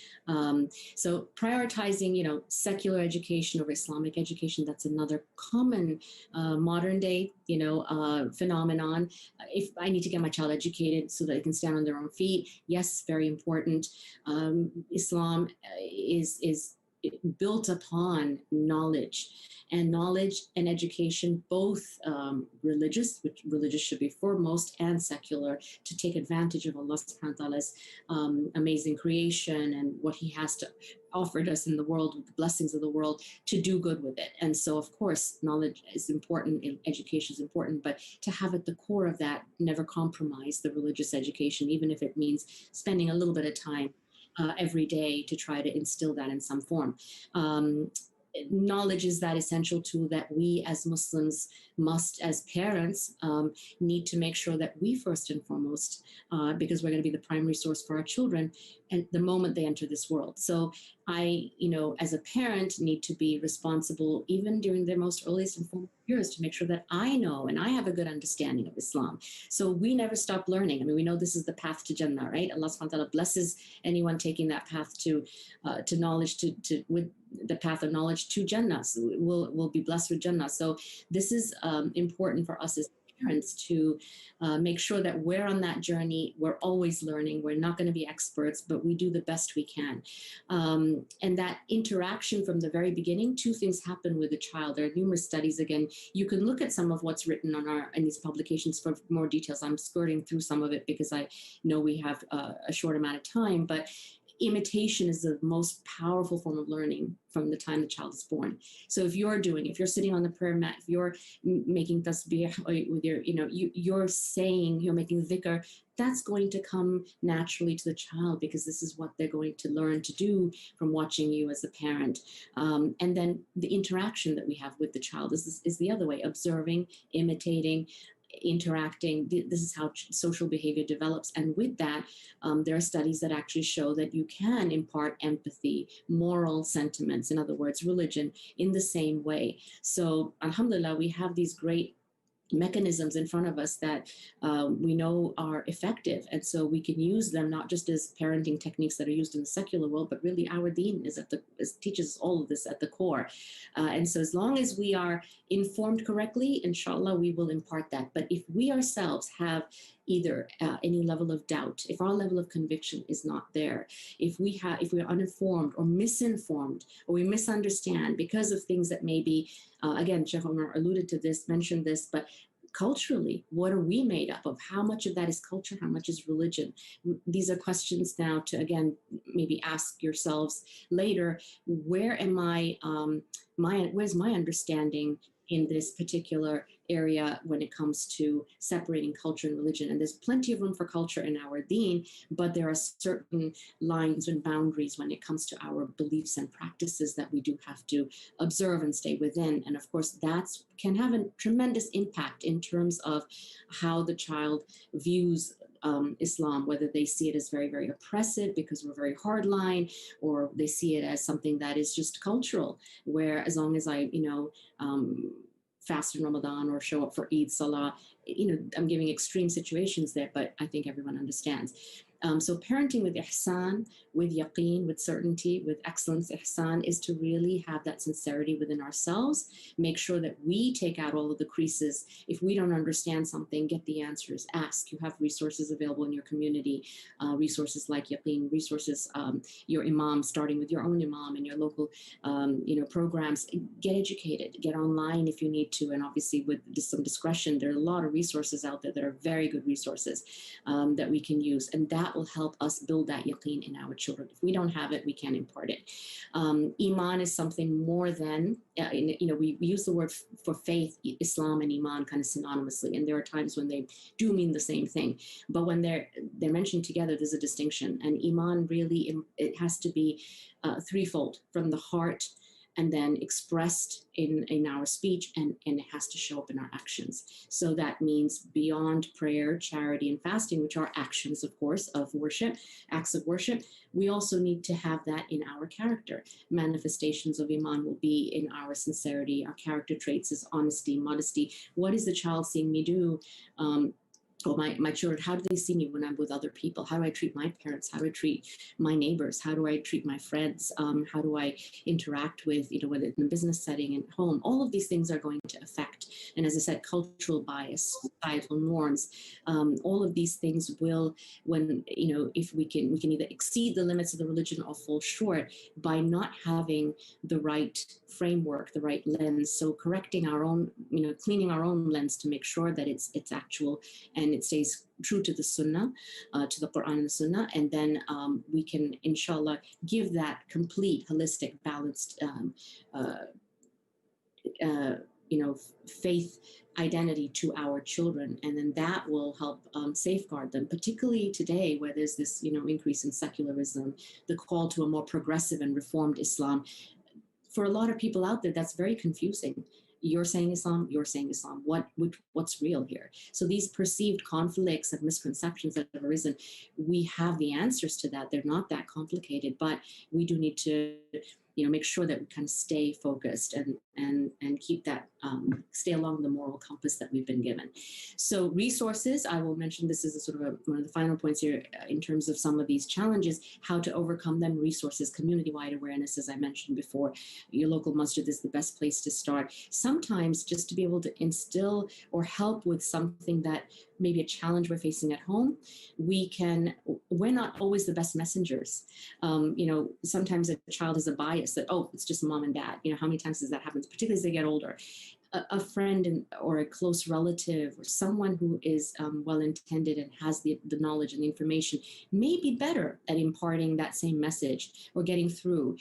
So prioritizing, secular education over Islamic education, that's another common modern day, phenomenon. If I need to get my child educated so that they can stand on their own feet, yes, very important. Islam is built upon knowledge and education, both religious, which religious should be foremost, and secular, to take advantage of Allah subhanahu wa ta'ala's amazing creation and what he has to offered us in the world, with the blessings of the world, to do good with it. And so, of course, knowledge is important, and education is important, but to have at the core of that, never compromise the religious education, even if it means spending a little bit of time every day to try to instill that in some form. Knowledge is that essential tool that we as Muslims must, as parents, need to make sure that we first and foremost, because we're going to be the primary source for our children at the moment they enter this world. So I, as a parent, need to be responsible even during their most earliest and formative years to make sure that I know and I have a good understanding of Islam. So we never stop learning. I mean, we know this is the path to Jannah, right? Allah subhanahu wa ta'ala blesses anyone taking that path to knowledge, with the path of knowledge to Jannah. So we'll be blessed with Jannah. So this is important for us as parents to make sure that we're on that journey. We're always learning. We're not going to be experts, but we do the best we can. And that interaction from the very beginning, two things happen with a child. There are numerous studies. Again, you can look at some of what's written in these publications for more details. I'm skirting through some of it because I know we have a short amount of time, but imitation is the most powerful form of learning from the time the child is born. So if you're sitting on the prayer mat, if you're making tasbih with you're saying, you're making dhikr, that's going to come naturally to the child, because this is what they're going to learn to do from watching you as a parent. And then the interaction that we have with the child is the other way, observing, imitating, interacting. This is how social behavior develops. And with that, there are studies that actually show that you can impart empathy, moral sentiments, in other words, religion, in the same way. So alhamdulillah, we have these great mechanisms in front of us that we know are effective. And so we can use them not just as parenting techniques that are used in the secular world, but really our deen teaches all of this at the core. And so as long as we are informed correctly, inshallah, we will impart that. But if we ourselves have either any level of doubt, if our level of conviction is not there, if we are uninformed or misinformed, or we misunderstand because of things that maybe, again, Sheikh Omar alluded to this, mentioned this, but culturally, what are we made up of? How much of that is culture? How much is religion? These are questions now to, again, maybe ask yourselves later, where am I, where's my understanding in this particular area when it comes to separating culture and religion? And there's plenty of room for culture in our deen, but there are certain lines and boundaries when it comes to our beliefs and practices that we do have to observe and stay within. And of course, that can have a tremendous impact in terms of how the child views Islam, whether they see it as very, very oppressive because we're very hardline, or they see it as something that is just cultural, where as long as I, fast in Ramadan or show up for Eid, Salah, I'm giving extreme situations there, but I think everyone understands. So parenting with ihsan, with yaqeen, with certainty, with excellence, ihsan, is to really have that sincerity within ourselves, make sure that we take out all of the creases. If we don't understand something, get the answers, ask. You have resources available in your community, resources like yaqeen, resources, your imam, starting with your own imam and your local, programs. Get educated, get online if you need to, and obviously with some discretion, there are a lot of resources out there that are very good resources that we can use, and that will help us build that yaqeen in our children. If we don't have it, we can't impart it. Iman is something more than, we use the word for faith, Islam and Iman, kind of synonymously, and there are times when they do mean the same thing, but when they're mentioned together, there's a distinction. And Iman really, it has to be threefold: from the heart, and then expressed in our speech, and it has to show up in our actions. So that means beyond prayer, charity, and fasting, which are actions, of course, of worship, acts of worship, we also need to have that in our character. Manifestations of Iman will be in our sincerity. Our character traits is honesty, modesty. What is the child seeing me do? Or my children, how do they see me when I'm with other people? How do I treat my parents? How do I treat my neighbors? How do I treat my friends? How do I interact with, whether it's in a business setting, at home? All of these things are going to affect. And as I said, cultural bias, societal norms, all of these things will, when, if we can either exceed the limits of the religion or fall short by not having the right framework, the right lens. So correcting our own, cleaning our own lens to make sure that it's actual and it stays true to the Sunnah, to the Quran and the Sunnah, and then we can, inshallah, give that complete, holistic, balanced, faith identity to our children, and then that will help safeguard them, particularly today where there's this, increase in secularism, the call to a more progressive and reformed Islam. For a lot of people out there, that's very confusing. You're saying Islam, you're saying Islam. What's real here? So these perceived conflicts and misconceptions that have arisen, we have the answers to that. They're not that complicated, but we do need to, make sure that we kind of stay focused and keep that, stay along the moral compass that we've been given. So resources, I will mention this is one of the final points here in terms of some of these challenges, how to overcome them. Resources, community-wide awareness, as I mentioned before. Your local masjid is the best place to start. Sometimes just to be able to instill or help with something that maybe a challenge we're facing at home, we're not always the best messengers. Sometimes a child has a bias that, it's just mom and dad. How many times does that happen, particularly as they get older? A friend or a close relative or someone who is well-intended and has the knowledge and the information may be better at imparting that same message or getting through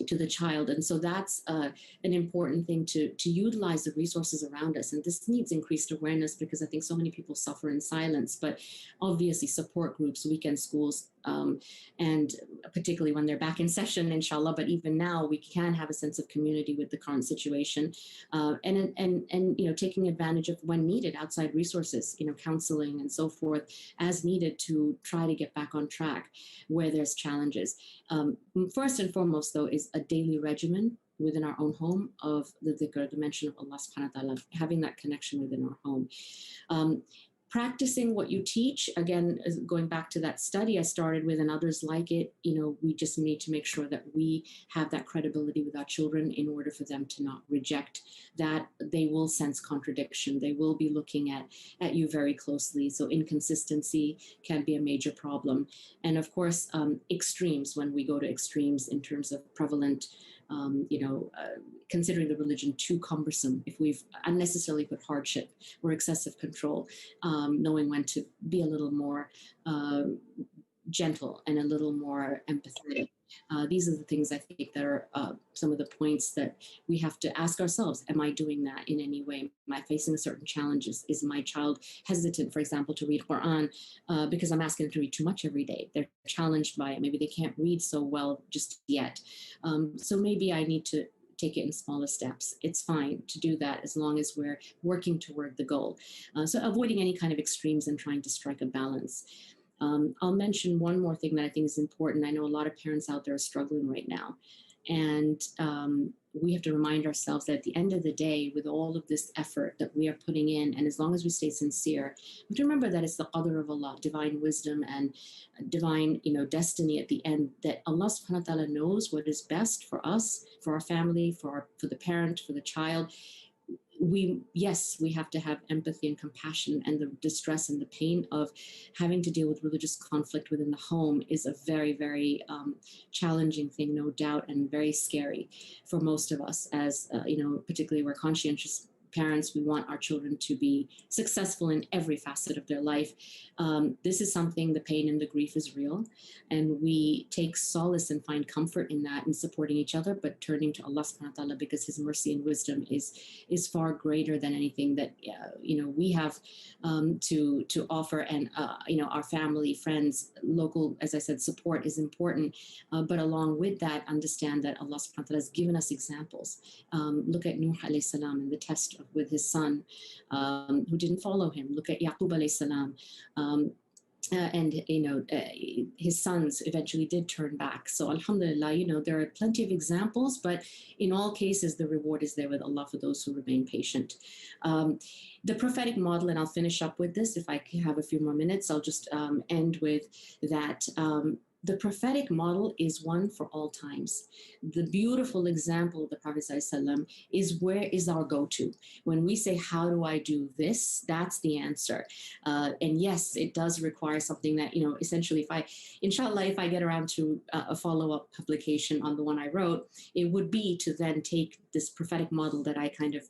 to the child. And so that's an important thing to utilize the resources around us. And this needs increased awareness because I think so many people suffer in silence, but obviously support groups, weekend schools, and particularly when they're back in session, inshallah. But even now, we can have a sense of community with the current situation, and taking advantage of when needed outside resources, counseling and so forth as needed to try to get back on track where there's challenges. First and foremost, though, is a daily regimen within our own home of the dhikr, the mention of Allah subhanahu wa ta'ala, having that connection within our home. Practicing what you teach, again, going back to that study I started with and others like it, we just need to make sure that we have that credibility with our children in order for them to not reject that. They will sense contradiction. They will be looking at you very closely. So inconsistency can be a major problem. And of course, extremes, when we go to extremes in terms of prevalent, considering the religion too cumbersome, if we've unnecessarily put hardship or excessive control, knowing when to be a little more gentle and a little more empathetic. These are the things I think that are some of the points that we have to ask ourselves. Am I doing that in any way? Am I facing certain challenges? Is my child hesitant, for example, to read Quran because I'm asking them to read too much every day? They're challenged by it. Maybe they can't read so well just yet. So maybe I need to take it in smaller steps. It's fine to do that as long as we're working toward the goal. So avoiding any kind of extremes and trying to strike a balance. I'll mention one more thing that I think is important. I know a lot of parents out there are struggling right now. And we have to remind ourselves that at the end of the day, with all of this effort that we are putting in, and as long as we stay sincere, we have to remember that it's the qadr of Allah, divine wisdom and divine, destiny at the end, that Allah subhanahu wa ta'ala knows what is best for us, for our family, for the parent, for the child. Yes, we have to have empathy and compassion, and the distress and the pain of having to deal with religious conflict within the home is a very, very challenging thing, no doubt, and very scary for most of us. As particularly we're conscientious parents, we want our children to be successful in every facet of their life. This is something, the pain and the grief is real, and we take solace and find comfort in that, in supporting each other, but turning to Allah subhanahu wa ta'ala, because his mercy and wisdom is far greater than anything that we have to offer. And our family, friends, local, as I said, support is important, but along with that, understand that Allah subhanahu wa ta'ala has given us examples. Look at Nuh alayhi salam and the test with his son who didn't follow him. Look at Yaqub alayhi salam. His sons eventually did turn back. So alhamdulillah, there are plenty of examples, but in all cases, the reward is there with Allah for those who remain patient. The prophetic model, and I'll finish up with this. If I have a few more minutes, I'll just end with that. The prophetic model is one for all times. The beautiful example of the Prophet ﷺ is where is our go-to. When we say, how do I do this? That's the answer. And yes, it does require something that, essentially if I get around to a follow-up publication on the one I wrote, it would be to then take this prophetic model that I kind of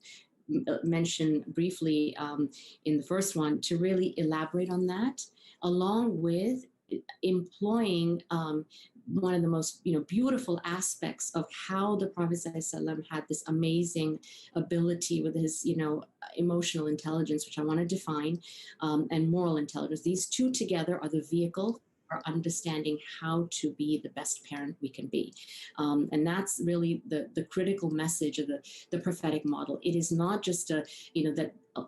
mentioned briefly in the first one, to really elaborate on that, along with employing one of the most beautiful aspects of how the Prophet ﷺ had this amazing ability with his emotional intelligence, which I want to define, and moral intelligence. These two together are the vehicle for understanding how to be the best parent we can be. And that's really the critical message of the prophetic model. It is not just that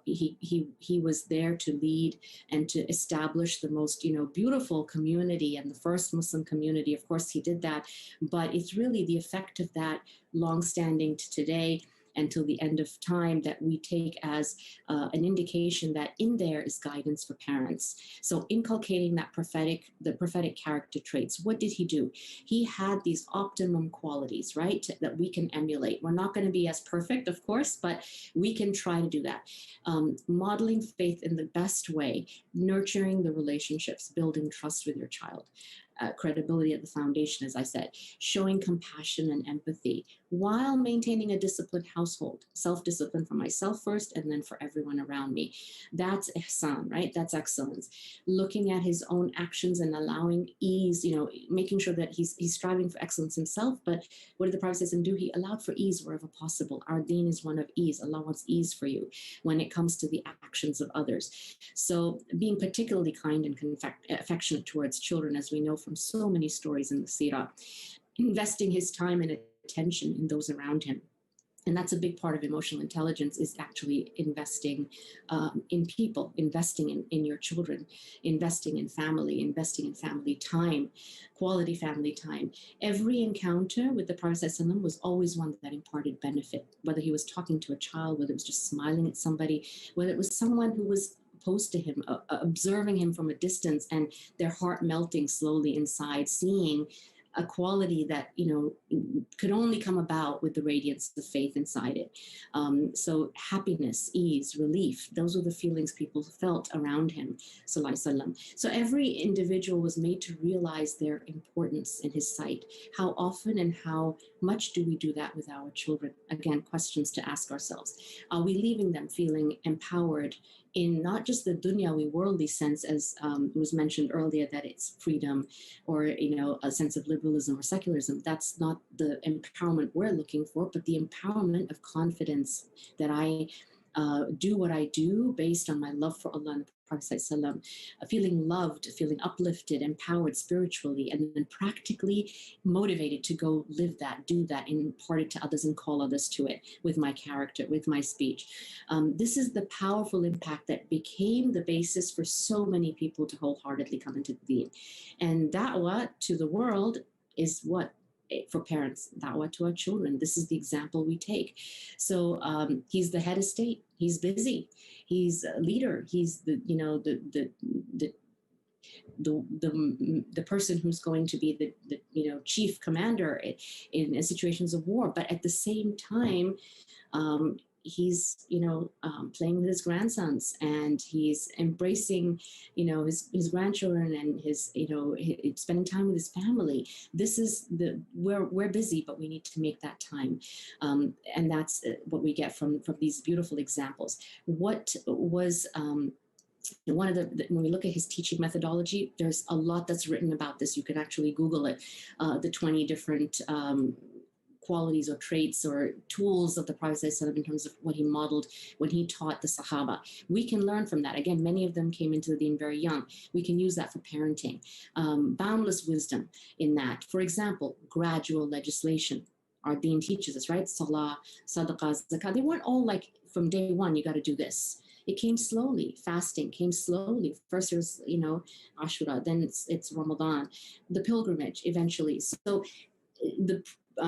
he was there to lead and to establish the most beautiful community and the first Muslim community. Of course, he did that, but it's really the effect of that long-standing to today until the end of time that we take as an indication that in there is guidance for parents. So inculcating the prophetic character traits. What did he do? He had these optimum qualities, right, that we can emulate. We're not going to be as perfect, of course, but we can try to do that. Modeling faith in the best way, nurturing the relationships, building trust with your child. Credibility at the foundation, as I said, showing compassion and empathy while maintaining a disciplined household, self-discipline for myself first and then for everyone around me. That's ihsan, right? That's excellence. Looking at his own actions and allowing ease, making sure that he's striving for excellence himself. But what did the Prophet do? He allowed for ease wherever possible. Our deen is one of ease. Allah wants ease for you when it comes to the actions of others. So being particularly kind and affectionate towards children, as we know from so many stories in the Seerah, investing his time and attention in those around him. And that's a big part of emotional intelligence, is actually investing in people, investing in your children, investing in family time, quality family time. Every encounter with the Prophet ﷺ was always one that imparted benefit, whether he was talking to a child, whether it was just smiling at somebody, whether it was someone who was opposed to him, observing him from a distance and their heart melting slowly inside, seeing a quality that could only come about with the radiance of faith inside it. So happiness, ease, relief, those were the feelings people felt around him, sallallahu alaihi wasallam. So every individual was made to realize their importance in his sight. How often and how much do we do that with our children? Again, questions to ask ourselves. Are we leaving them feeling empowered in not just the dunyawi, worldly sense, as was mentioned earlier, that it's freedom or a sense of liberalism or secularism? That's not the empowerment we're looking for, but the empowerment of confidence that I do what I do based on my love for Allah and the Prophet ﷺ, feeling loved, feeling uplifted, empowered spiritually, and then practically motivated to go live that, do that, impart it to others and call others to it with my character, with my speech. This is the powerful impact that became the basis for so many people to wholeheartedly come into the deen. And da'wah to the world is what? for parents, da'wah to our children. This is the example we take. So he's the head of state. He's busy. He's a leader. He's the, you know, the person who's going to be the you know, chief commander in situations of war. But at the same time, he's, you know, playing with his grandsons, and he's embracing, you know, his grandchildren, and his, you know, spending time with his family. This is we're busy, but we need to make that time, and that's what we get from these beautiful examples. What was one of when we look at his teaching methodology, there's a lot that's written about this. You can actually Google it, the 20 different qualities or traits or tools of the Prophet ﷺ in terms of what he modeled when he taught the Sahaba. We can learn from that. Again, many of them came into the deen very young. We can use that for parenting. Boundless wisdom in that. For example, gradual legislation. Our deen teaches us, right? Salah, sadaqah, zakah. They weren't all like, from day one, you got to do this. It came slowly. Fasting came slowly. First it was, you know, Ashura, then it's Ramadan, the pilgrimage eventually. So the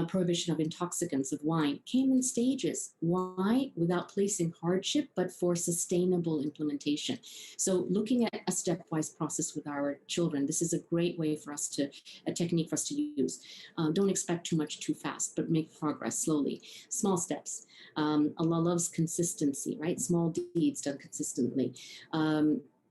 prohibition of intoxicants, of wine, came in stages. Why? Without placing hardship, but for sustainable implementation. So looking at a stepwise process with our children, this is a great way for us to, a technique for us to use. Don't expect too much too fast, but make progress slowly. Small steps. Allah loves consistency, right? Small deeds done consistently.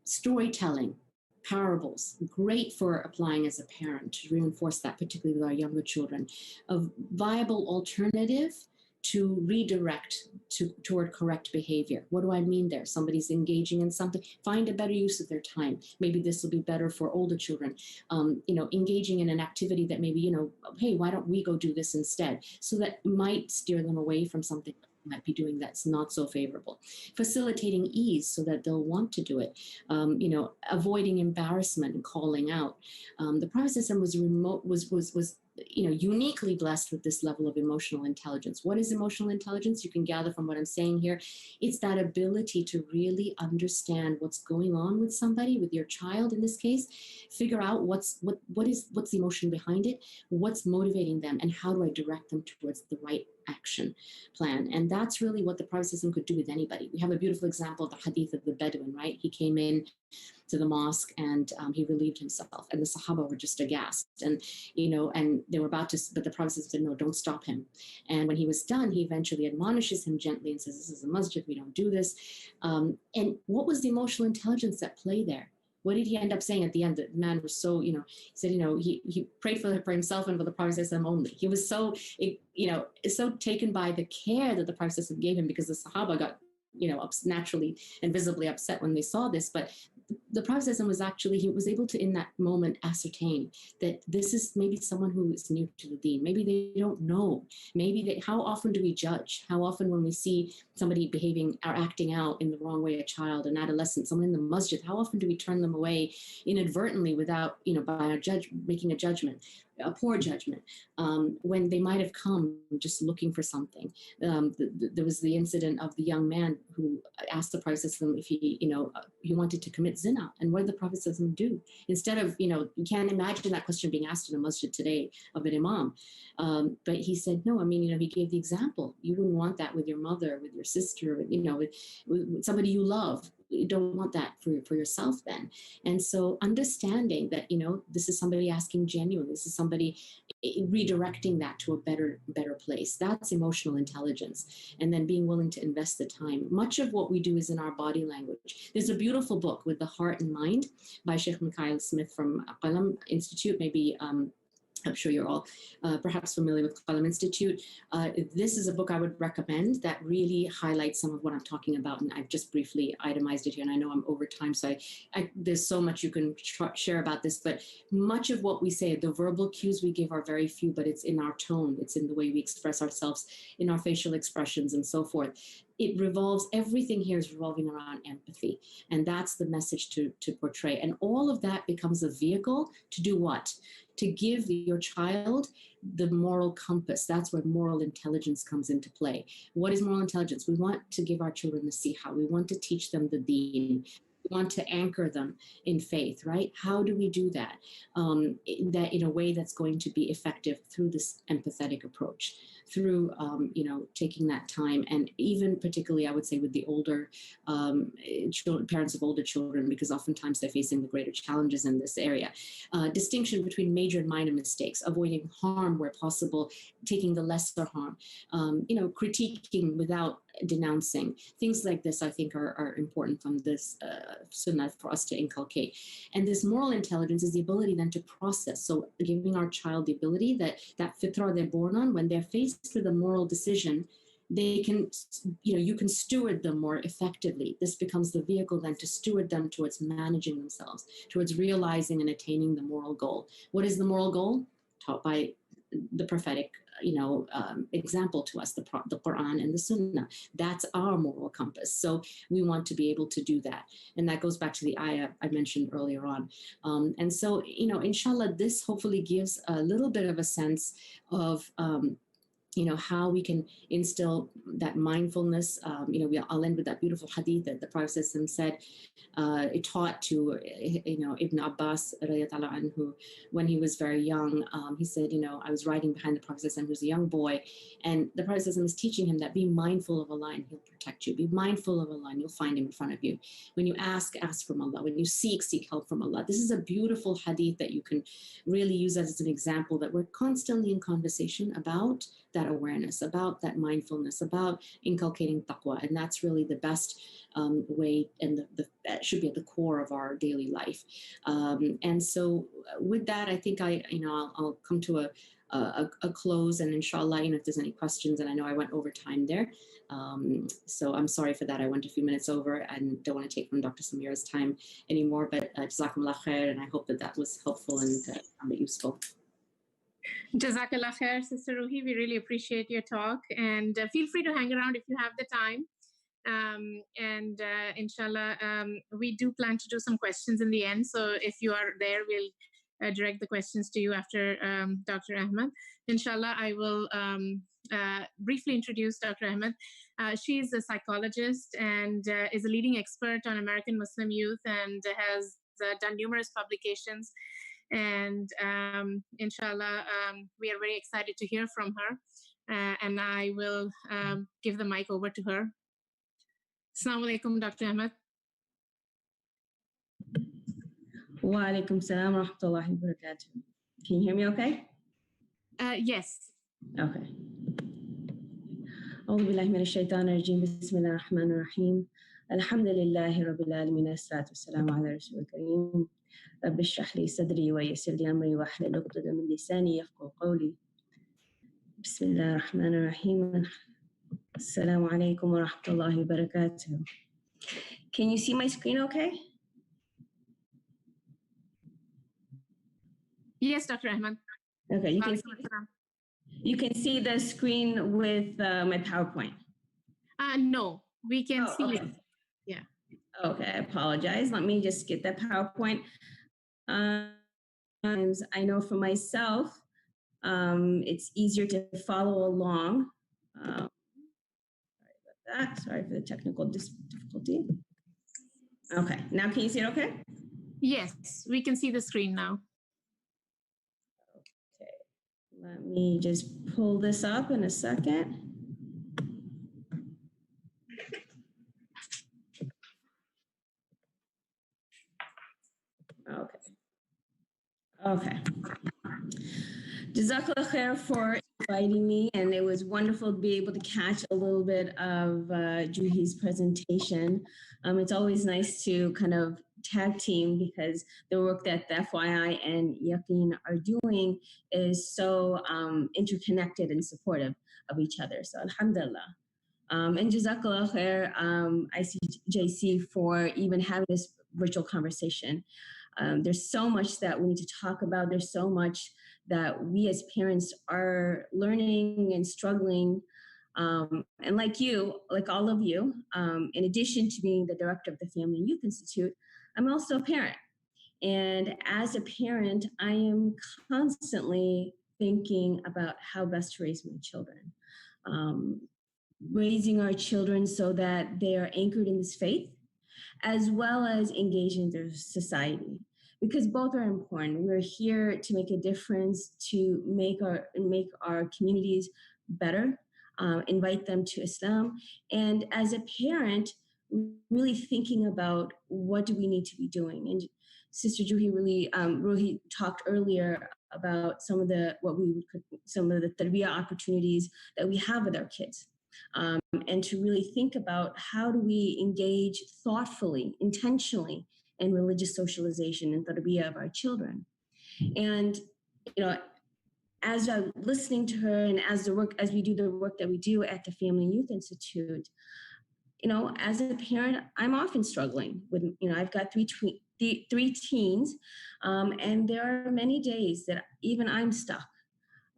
Storytelling. Parables, great for applying as a parent to reinforce that, particularly with our younger children. A viable alternative to redirect toward correct behavior. What do I mean there? Somebody's engaging in something, find a better use of their time. Maybe this will be better for older children. You know, engaging in an activity that maybe, you know, hey, why don't we go do this instead? So that might steer them away from something might be doing that's not so favorable. Facilitating ease so that they'll want to do it. You know, avoiding embarrassment and calling out. The Prophet was you know, uniquely blessed with this level of emotional intelligence. What is emotional intelligence? You can gather from what I'm saying here. It's that ability to really understand what's going on with somebody, with your child in this case, figure out what's the emotion behind it, what's motivating them, and how do I direct them towards the right action plan. And that's really what the Prophet could do with anybody. We have a beautiful example of the hadith of the Bedouin, right? He came in to the mosque and he relieved himself, and the Sahaba were just aghast, and you know, and they were about to, but the Prophet said, no, don't stop him. And when he was done, he eventually admonishes him gently and says, this is a masjid, we don't do this. And what was the emotional intelligence at play there? What did he end up saying at the end? The man was so, you know, he said, you know, he prayed for himself and for the Prophet only. He was so, you know, so taken by the care that the Prophet gave him, because the Sahaba got, you know, naturally and visibly upset when they saw this. But the Prophet was actually, he was able to in that moment ascertain that this is maybe someone who is new to the deen. Maybe they don't know. Maybe how often do we judge? How often when we see somebody behaving or acting out in the wrong way, a child, an adolescent, someone in the masjid, how often do we turn them away inadvertently without, you know, by making a judgment, a poor judgment, when they might have come just looking for something. There was the incident of the young man who asked the Prophet if he, you know, he wanted to commit zina. And what did the Prophet do? Instead of, you know, you can't imagine that question being asked in a masjid today of an imam. But he said, no, I mean, you know, he gave the example. You wouldn't want that with your mother, with your sister, with, you know, with somebody you love. You don't want that for yourself then. And so understanding that, you know, this is somebody asking genuine, this is somebody redirecting that to a better place. That's emotional intelligence. And then being willing to invest the time. Much of what we do is in our body language. There's a beautiful book, With the Heart in Mind, by Sheikh Mikhail Smith from Qalam Institute. Maybe I'm sure you're all perhaps familiar with Qalam Institute. This is a book I would recommend that really highlights some of what I'm talking about. And I've just briefly itemized it here. And I know I'm over time, so there's so much you can share about this. But much of what we say, the verbal cues we give are very few, but it's in our tone. It's in the way we express ourselves, in our facial expressions and so forth. It revolves, everything here is revolving around empathy. And that's the message to portray. And all of that becomes a vehicle to do what? To give your child the moral compass. That's where moral intelligence comes into play. What is moral intelligence? We want to give our children nasiha. We want to teach them the deen. We want to anchor them in faith, right? How do we do that? That in a way that's going to be effective through this empathetic approach, through taking that time, and even particularly I would say with the older parents of older children, because oftentimes they're facing the greater challenges in this area. Distinction between major and minor mistakes, avoiding harm where possible, taking the lesser harm, critiquing without denouncing. Things like this I think are important from this sunnah for us to inculcate. And this moral intelligence is the ability then to process. So giving our child the ability that fitrah they're born on, when they're faced with a moral decision, they can, you can steward them more effectively. This becomes the vehicle then to steward them towards managing themselves, towards realizing and attaining the moral goal. What is the moral goal? Taught by the prophetic, example to us, the Quran and the Sunnah. That's our moral compass. So we want to be able to do that. And that goes back to the ayah I mentioned earlier on. And so, inshallah, this hopefully gives a little bit of a sense of, how we can instill that mindfulness. I'll end with that beautiful hadith that the Prophet said, it taught to, Ibn Abbas, anhu, when he was very young. He said, I was riding behind the Prophet who was a young boy, and the Prophet was teaching him that be mindful of Allah and He'll protect you. Be mindful of Allah and you'll find Him in front of you. When you ask from Allah. When you seek help from Allah. This is a beautiful hadith that you can really use as an example that we're constantly in conversation about that awareness, about that mindfulness, about inculcating taqwa. And that's really the best way, and that should be at the core of our daily life. And so with that, I think I'll come to a close, and inshallah, if there's any questions, and I know I went over time there. So I'm sorry for that. I went a few minutes over and don't want to take from Dr. Samira's time anymore, but Jazakumullah khair, and I hope that was helpful and found it useful. Jazakallah khair, Sister Ruhi. We really appreciate your talk, and feel free to hang around if you have the time. Inshallah, we do plan to do some questions in the end. So if you are there, we'll direct the questions to you after Dr. Ahmed. Inshallah, I will briefly introduce Dr. Ahmed. She is a psychologist and is a leading expert on American Muslim youth, and has done numerous publications. And inshallah, we are very excited to hear from her. And I will give the mic over to her. Assalamu alaikum, Dr. Ahmed. Wa alaikum salam wa rahmatullahi wa barakatuh. Can you hear me okay? Yes. Okay. أعوذ بالله من الشيطان الرجيم بسم الله الرحمن الرحيم الحمد لله رب العالمين الصلاة والسلام على رسول الكريم رب اشرح لي صدري ويسر لي أمري واحلل عقدة من لساني يفقهوا قولي بسم الله الرحمن الرحيم السلام عليكم ورحمة الله وبركاته. Can you see my screen okay? Yes, Dr. Ahmed. Okay, you can see the screen with my PowerPoint. No, we can see okay. it. Yeah. Okay, I apologize. Let me just get that PowerPoint. I know for myself, it's easier to follow along. Sorry about that. Sorry for the technical difficulty. Okay, now can you see it okay? Yes, we can see the screen now. Okay, let me just pull this up in a second. Okay. Jazakallah khair for inviting me, and it was wonderful to be able to catch a little bit of Juhi's presentation. It's always nice to kind of tag team, because the work that the FYI and Yaqeen are doing is so interconnected and supportive of each other. So alhamdulillah. And Jazakallah khair, ICJC, for even having this virtual conversation. There's so much that we need to talk about. There's so much that we as parents are learning and struggling. And like you, like all of you, in addition to being the director of the Family and Youth Institute, I'm also a parent. And as a parent, I am constantly thinking about how best to raise my children. Raising our children so that they are anchored in this faith, as well as engaging their society, because both are important. We're here to make a difference, to make our communities better, invite them to Islam, and as a parent, really thinking about what do we need to be doing. And Sister Juhi really talked earlier about some of the tarbiyah opportunities that we have with our kids, and to really think about how do we engage thoughtfully, intentionally in religious socialization and tarbiyah of our children. And as I'm listening to her, and as we do the work that we do at the Family and Youth Institute, as a parent, I'm often struggling with, I've got three teens, and there are many days that even I'm stuck.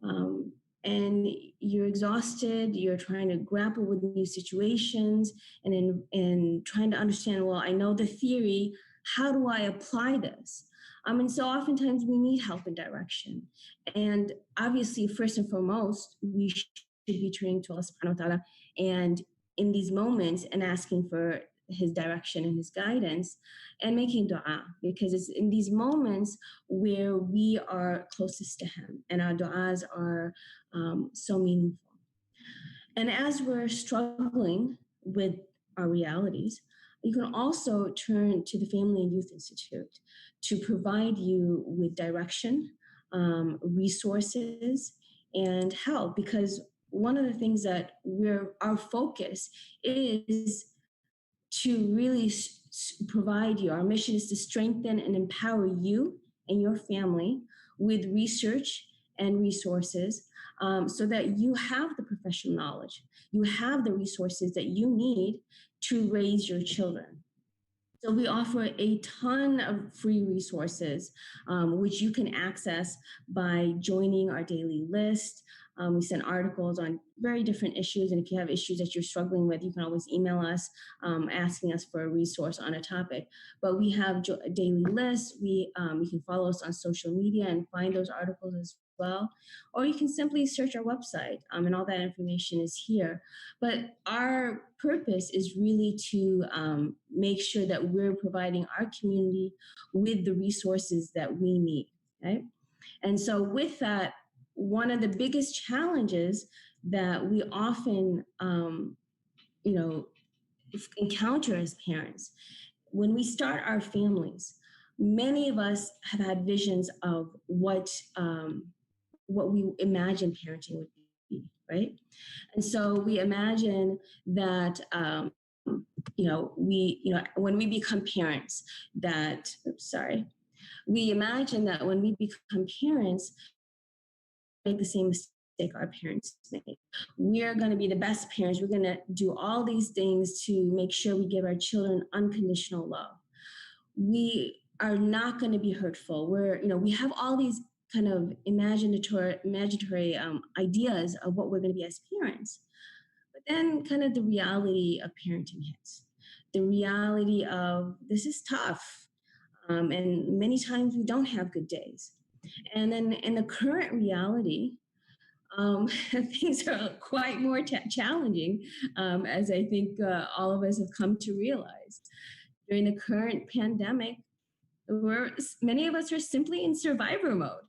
And you're exhausted, you're trying to grapple with new situations and trying to understand, well, I know the theory, how do I apply this? And so oftentimes we need help and direction. And obviously, first and foremost, we should be turning to Allah subhanahu wa ta'ala and in these moments and asking for his direction and his guidance and making dua, because it's in these moments where we are closest to him and our duas are so meaningful. And as we're struggling with our realities, you can also turn to the Family and Youth Institute to provide you with direction, resources, and help, because one of the things that our focus is to really provide you. Our mission is to strengthen and empower you and your family with research and resources, so that you have the professional knowledge, you have the resources that you need to raise your children. So we offer a ton of free resources, which you can access by joining our daily list. We send articles on very different issues. And if you have issues that you're struggling with, you can always email us asking us for a resource on a topic. But we have a daily list. You can follow us on social media and find those articles as well. Or you can simply search our website, and all that information is here. But our purpose is really to make sure that we're providing our community with the resources that we need, right? And so with that, one of the biggest challenges that we often, encounter as parents, when we start our families, many of us have had visions of what we imagine parenting would be, right? And so we imagine that, when we become parents, we imagine that when we become parents, make the same mistake our parents made. We're going to be the best parents. We're going to do all these things to make sure we give our children unconditional love. We are not going to be hurtful. We have all these kind of imaginatory ideas of what we're going to be as parents. But then kind of the reality of parenting hits. The reality of this is tough. And many times we don't have good days. And then in the current reality, things are quite more challenging, as I think all of us have come to realize. During the current pandemic, many of us are simply in survivor mode.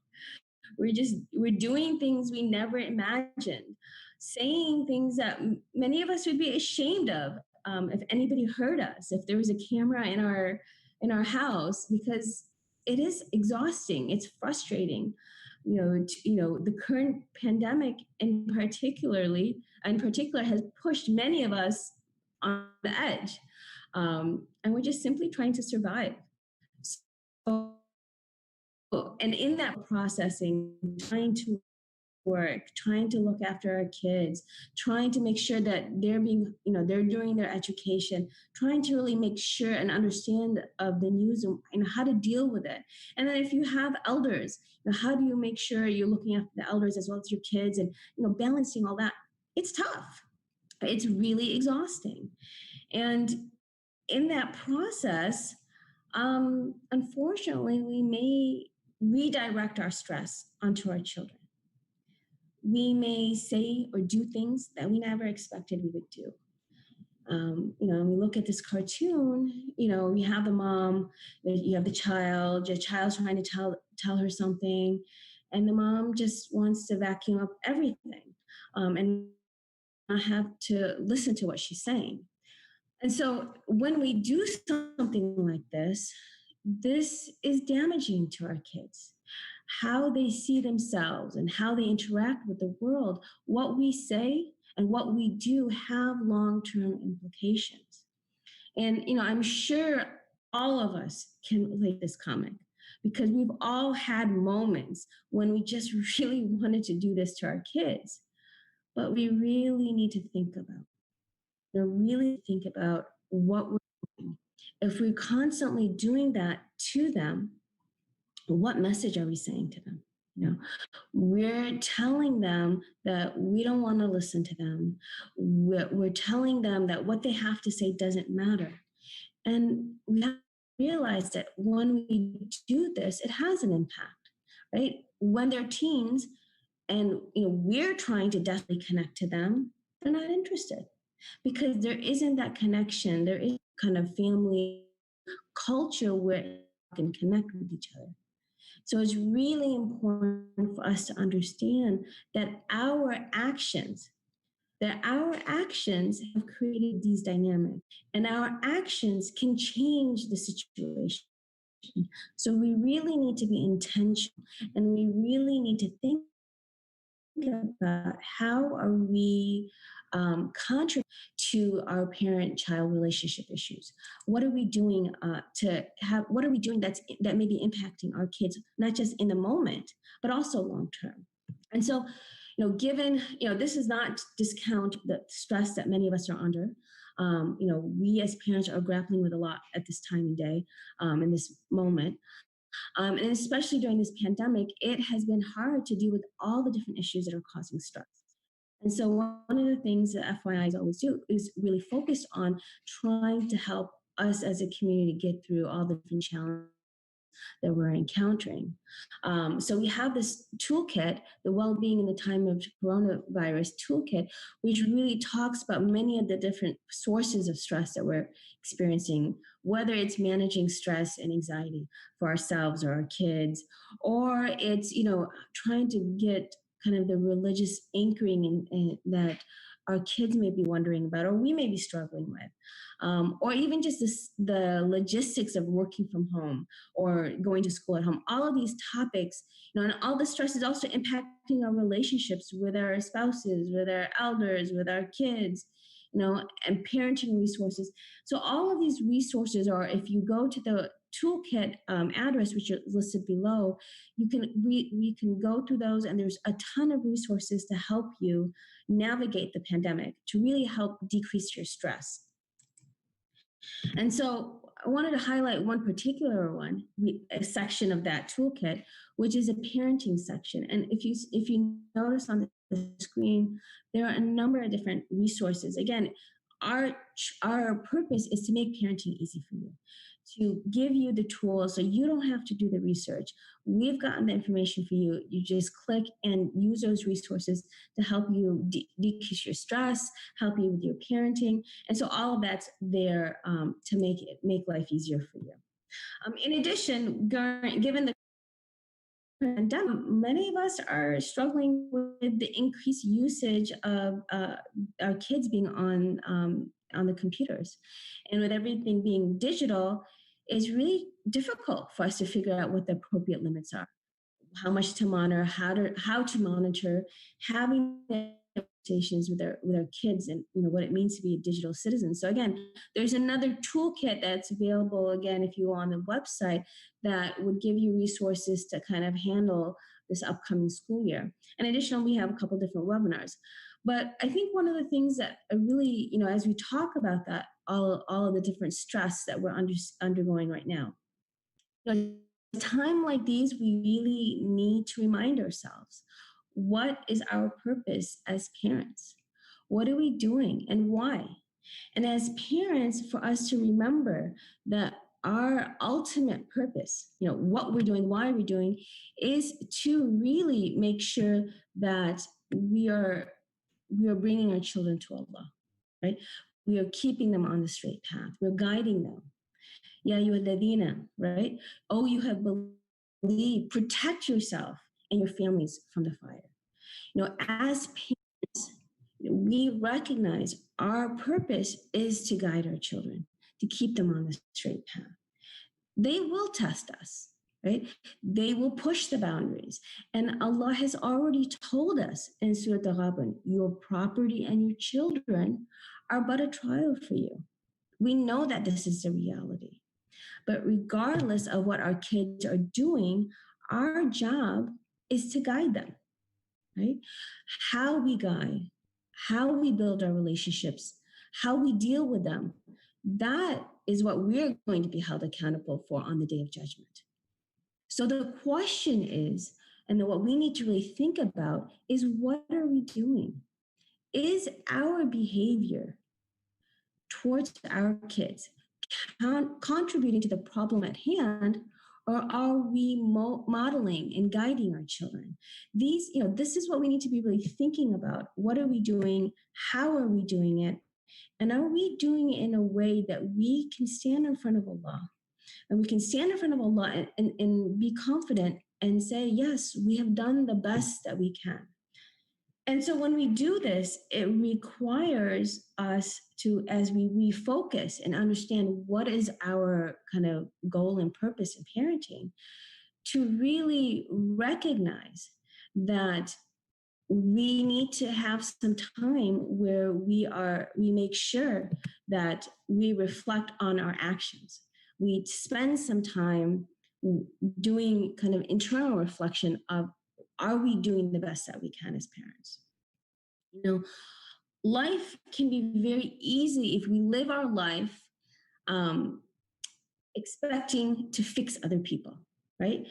We're doing things we never imagined, saying things that many of us would be ashamed of if anybody heard us, if there was a camera in our house, because it is exhausting. It's frustrating. The current pandemic in particular has pushed many of us on the edge. And we're just simply trying to survive. So, and in that processing, trying to work, trying to look after our kids, trying to make sure that they're doing their education, trying to really make sure and understand of the news and how to deal with it. And then if you have elders, how do you make sure you're looking after the elders as well as your kids and, balancing all that? It's tough. It's really exhausting. And in that process, unfortunately, we may redirect our stress onto our children. We may say or do things that we never expected we would do. And we look at this cartoon, you have the mom, you have the child, your child's trying to tell her something, and the mom just wants to vacuum up everything and not have to listen to what she's saying. And so when we do something like this is damaging to our kids. How they see themselves and how they interact with the world, what we say and what we do have long-term implications. And, I'm sure all of us can relate this comic because we've all had moments when we just really wanted to do this to our kids. But we really need to think about what we're doing. If we're constantly doing that to them, what message are we saying to them? We're telling them that we don't want to listen to them. We're telling them that what they have to say doesn't matter. And we have to realize that when we do this, it has an impact, right? When they're teens and we're trying to definitely connect to them, they're not interested because there isn't that connection. There is kind of family culture where we can connect with each other. So it's really important for us to understand that our actions have created these dynamics, and our actions can change the situation. So we really need to be intentional, and we really need to think about how are we contribute to our parent-child relationship issues. What are we doing what are we doing that may be impacting our kids, not just in the moment, but also long-term? And so, given, this is not discount the stress that many of us are under. We as parents are grappling with a lot at this time and day, in this moment. And especially during this pandemic, it has been hard to deal with all the different issues that are causing stress. And so one of the things that FYIs always do is really focus on trying to help us as a community get through all the different challenges that we're encountering. So we have this toolkit, the Well-Being in the Time of Coronavirus toolkit, which really talks about many of the different sources of stress that we're experiencing, whether it's managing stress and anxiety for ourselves or our kids, or it's, trying to get kind of the religious anchoring in that our kids may be wondering about, or we may be struggling with, or even just the logistics of working from home or going to school at home. All of these topics, and all the stress is also impacting our relationships with our spouses, with our elders, with our kids, and parenting resources. So all of these resources are, if you go to the toolkit address, which is listed below, we can go through those, and there's a ton of resources to help you navigate the pandemic, to really help decrease your stress. And so I wanted to highlight one particular a section of that toolkit, which is a parenting section. And if you notice on the screen, there are a number of different resources. Again, our purpose is to make parenting easy for you, to give you the tools so you don't have to do the research. We've gotten the information for you. You just click and use those resources to help you decrease your stress, help you with your parenting. And so all of that's there to make life easier for you. In addition, given the pandemic, many of us are struggling with the increased usage of our kids being on the computers. And with everything being digital, it's really difficult for us to figure out what the appropriate limits are, how much to monitor, how to monitor, having conversations with our kids, and what it means to be a digital citizen. So again, there's another toolkit that's available, again, if you go on the website, that would give you resources to kind of handle this upcoming school year. In addition, we have a couple different webinars. But I think one of the things that really, as we talk about that, all of the different stress that we're undergoing right now, at a time like these, we really need to remind ourselves, what is our purpose as parents? What are we doing and why? And as parents, for us to remember that our ultimate purpose, what we're doing, why we're doing, is to really make sure that we are bringing our children to Allah, right? we are keeping them on the straight path. We're guiding them. Ya ayyuhalladhina, right? Oh, you have believed, protect yourself and your families from the fire. As parents, we recognize our purpose is to guide our children, to keep them on the straight path. They will test us, right? They will push the boundaries. And Allah has already told us in Surah Al-Ghabun, your property and your children are but a trial for you. We know that this is the reality. But regardless of what our kids are doing, our job is to guide them, right? How we guide, how we build our relationships, how we deal with them, that is what we're going to be held accountable for on the day of judgment. So the question is, and what we need to really think about is, what are we doing? Is our behavior towards our kids contributing to the problem at hand, or are we modeling and guiding our children? This is what we need to be really thinking about. What are we doing? How are we doing it? And are we doing it in a way that we can stand in front of Allah? And we can stand in front of Allah and be confident and say, yes, we have done the best that we can. And so when we do this, it requires us to, as we refocus and understand what is our kind of goal and purpose in parenting, to really recognize that we need to have some time where we make sure that we reflect on our actions. We spend some time doing kind of internal reflection of, are we doing the best that we can as parents? Life can be very easy if we live our life expecting to fix other people, right?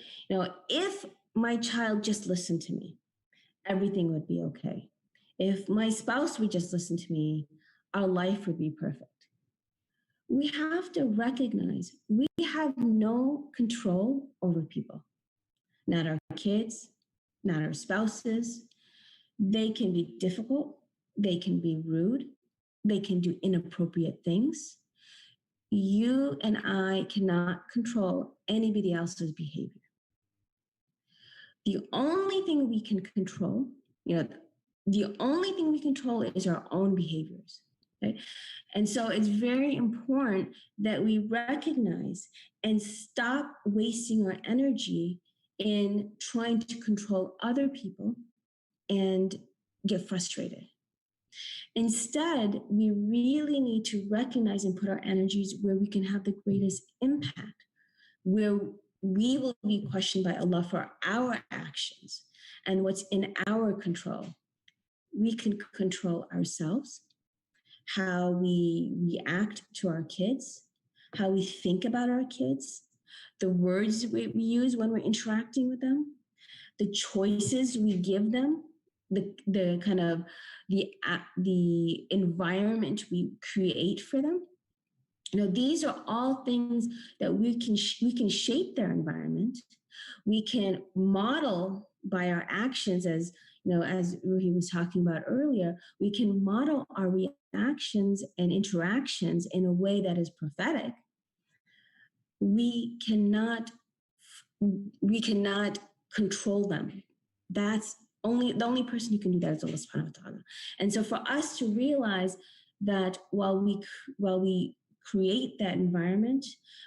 If my child just listened to me, everything would be okay. If my spouse would just listen to me, our life would be perfect. We have to recognize we have no control over people, not our kids, not our spouses. They can be difficult. They can be rude. They can do inappropriate things. You and I cannot control anybody else's behavior. The only thing we can control, the only thing we control is our own behaviors. Right? And so it's very important that we recognize and stop wasting our energy in trying to control other people and get frustrated. Instead, we really need to recognize and put our energies where we can have the greatest impact, where we will be questioned by Allah for our actions and what's in our control. We can control ourselves, how we react to our kids, how we think about our kids, the words we use when we're interacting with them, the choices we give them, the kind of the environment we create for them. These are all things that we can shape their environment. We can model by our actions, as Ruhi was talking about earlier. We can model our reactions and interactions in a way that is prophetic. We cannot control them. That's the only person who can do that is Allah subhanahu wa ta'ala. And so for us to realize that while we create that environment,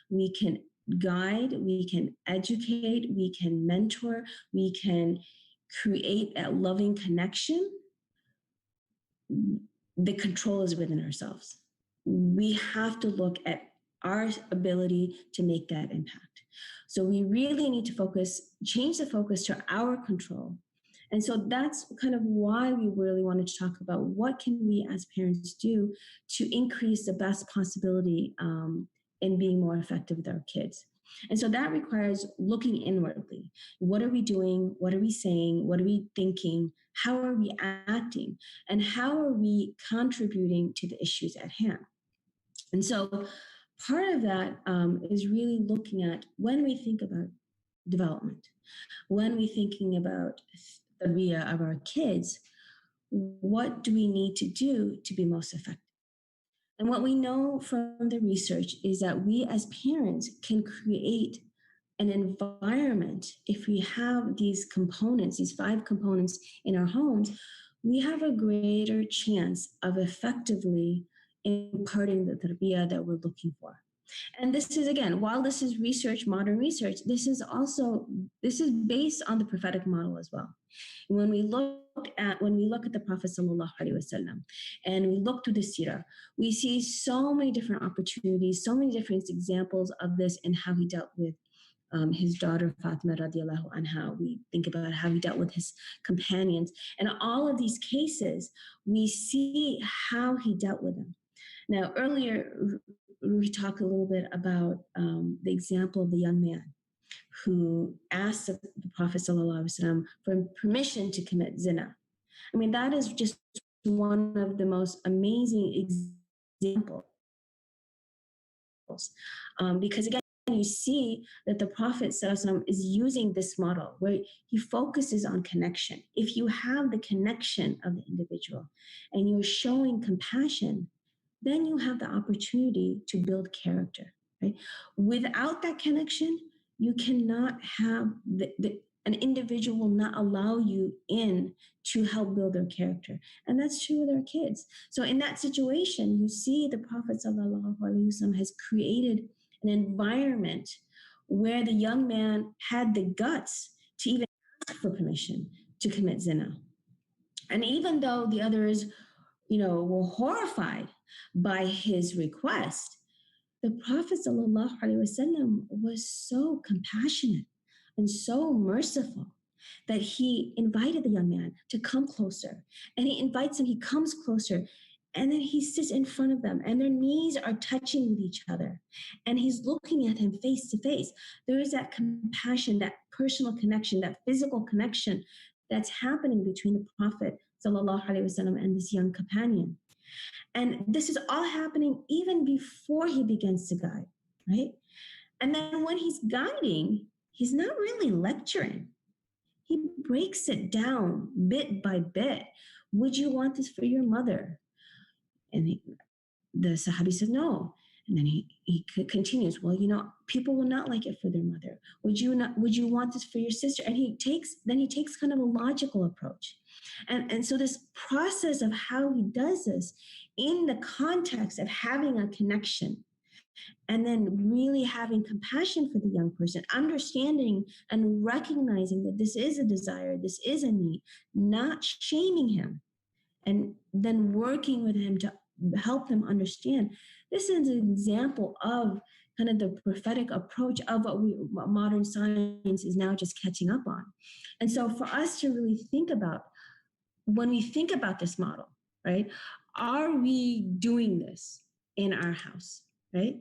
we can guide, we can educate, we can mentor, we can create that loving connection, the control is within ourselves. We have to look at our ability to make that impact. So we really need to change the focus to our control. And so that's kind of why we really wanted to talk about what can we as parents do to increase the best possibility in being more effective with our kids. And so that requires looking inwardly. What are we doing? What are we saying? What are we thinking? How are we acting? And how are we contributing to the issues at hand? And so part of that is really looking at, when we think about development, when we're thinking about the tarbiyah of our kids, what do we need to do to be most effective? And what we know from the research is that we as parents can create an environment. If we have these components, these 5 components in our homes, we have a greater chance of effectively imparting the tarbiyah that we're looking for. And this is, again, while this is research, modern research, this is based on the prophetic model as well. When we look at the Prophet sallallahu alaihi wasallam, and we look to the seerah, we see so many different opportunities, so many different examples of this and how he dealt with his daughter Fatima radiallahu anha. We think about how he dealt with his companions. And all of these cases, we see how he dealt with them. Now, earlier, we talked a little bit about the example of the young man who asked the Prophet ﷺ for permission to commit zina. I mean, that is just one of the most amazing examples. Because again, you see that the Prophet ﷺ is using this model where he focuses on connection. If you have the connection of the individual and you're showing compassion, then you have the opportunity to build character, right? Without that connection, you cannot have an individual will not allow you in to help build their character. And that's true with our kids. So in that situation, you see the Prophet ﷺ has created an environment where the young man had the guts to even ask for permission to commit zina. And even though the others, were horrified by his request, the Prophet ﷺ was so compassionate and so merciful that he invited the young man to come closer. And he invites him, he comes closer, and then he sits in front of them, and their knees are touching with each other. And he's looking at him face to face. There is that compassion, that personal connection, that physical connection that's happening between the Prophet ﷺ and this young companion. And this is all happening even before he begins to guide, right? And then when he's guiding, he's not really lecturing. He breaks it down bit by bit. Would you want this for your mother? And the Sahabi said, no. And then he continues, well, people will not like it for their mother. Would you want this for your sister? And he takes kind of a logical approach. And so this process of how he does this in the context of having a connection and then really having compassion for the young person, understanding and recognizing that this is a desire, this is a need, not shaming him, and then working with him to help them understand. This is an example of kind of the prophetic approach of what modern science is now just catching up on. And so for us to really think about, when we think about this model, right, are we doing this in our house, right?